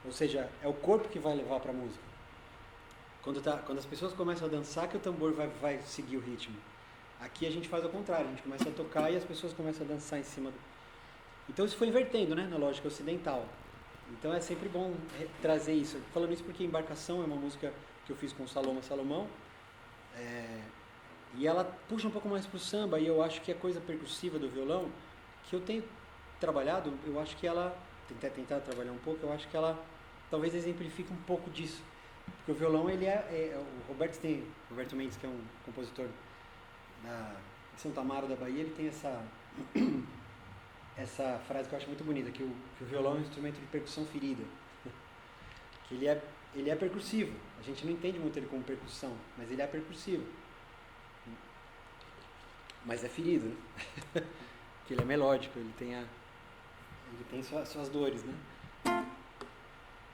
Ou seja, é o corpo que vai levar para a música. Quando as pessoas começam a dançar, que o tambor vai seguir o ritmo. Aqui a gente faz ao contrário, a gente começa a tocar e as pessoas começam a dançar em cima do... Então isso foi invertendo, né, na lógica ocidental. Então é sempre bom trazer isso. Falando isso porque Embarcação é uma música que eu fiz com Salomão, e ela puxa um pouco mais pro samba, e eu acho que a coisa percussiva do violão, que eu tenho trabalhado, eu acho que ela, tentar trabalhar um pouco, eu acho que ela talvez exemplifique um pouco disso. Porque o violão, ele o Roberto Mendes, que é um compositor de Santo Amaro da Bahia, ele tem essa frase que eu acho muito bonita, que o violão é um instrumento de percussão ferida. Que ele é percussivo. A gente não entende muito ele como percussão, mas ele é percussivo. Mas é ferido, né? Que ele é melódico, ele tem suas dores, né?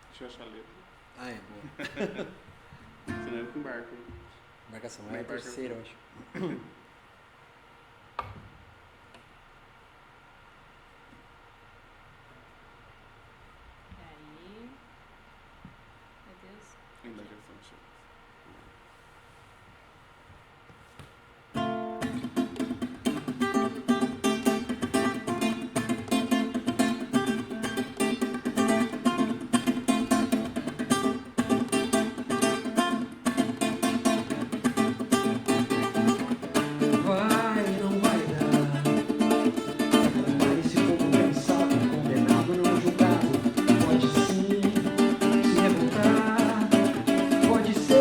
Deixa eu achar a letra. Ah, é, boa. Senão eu embarco. Embarcação, é a terceira, eu acho. Aí. Meu Deus. Embarcação, chama. Não vai dar. Mas esse povo cansado, condenado, não julgado, pode sim se revoltar. Pode ser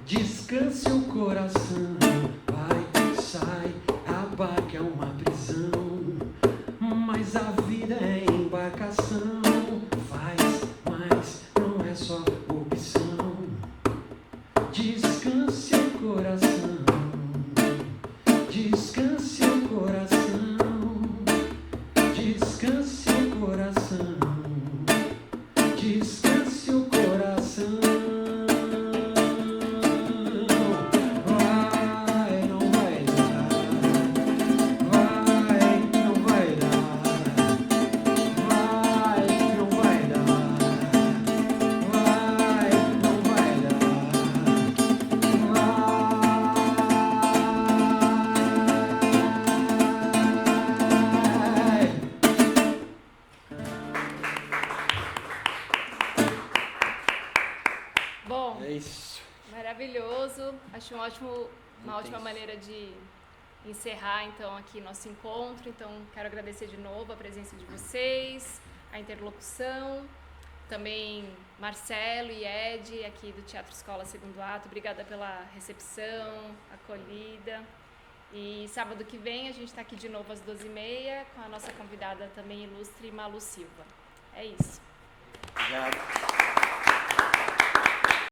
Descanse o coração, vai, sai, a barca é uma prisão, mas a vida é embarcação. Faz, mas não é só opção. Descanse o coração, descanse o coração, descanse o coração, descanse o coração. Vai, não vai dar, vai, não vai dar, vai, não vai dar, vai, não vai dar, vai. Bom, É isso. maravilhoso. Acho uma ótima Intenso. maneira de encerrar então aqui nosso encontro. Então quero agradecer de novo a presença de vocês, a interlocução, também Marcelo e Ed aqui do Teatro Escola Segundo Ato. Obrigada pela recepção, acolhida. E sábado que vem a gente está aqui de novo às 12h30 com a nossa convidada também ilustre, Malu Silva. É isso. Obrigado.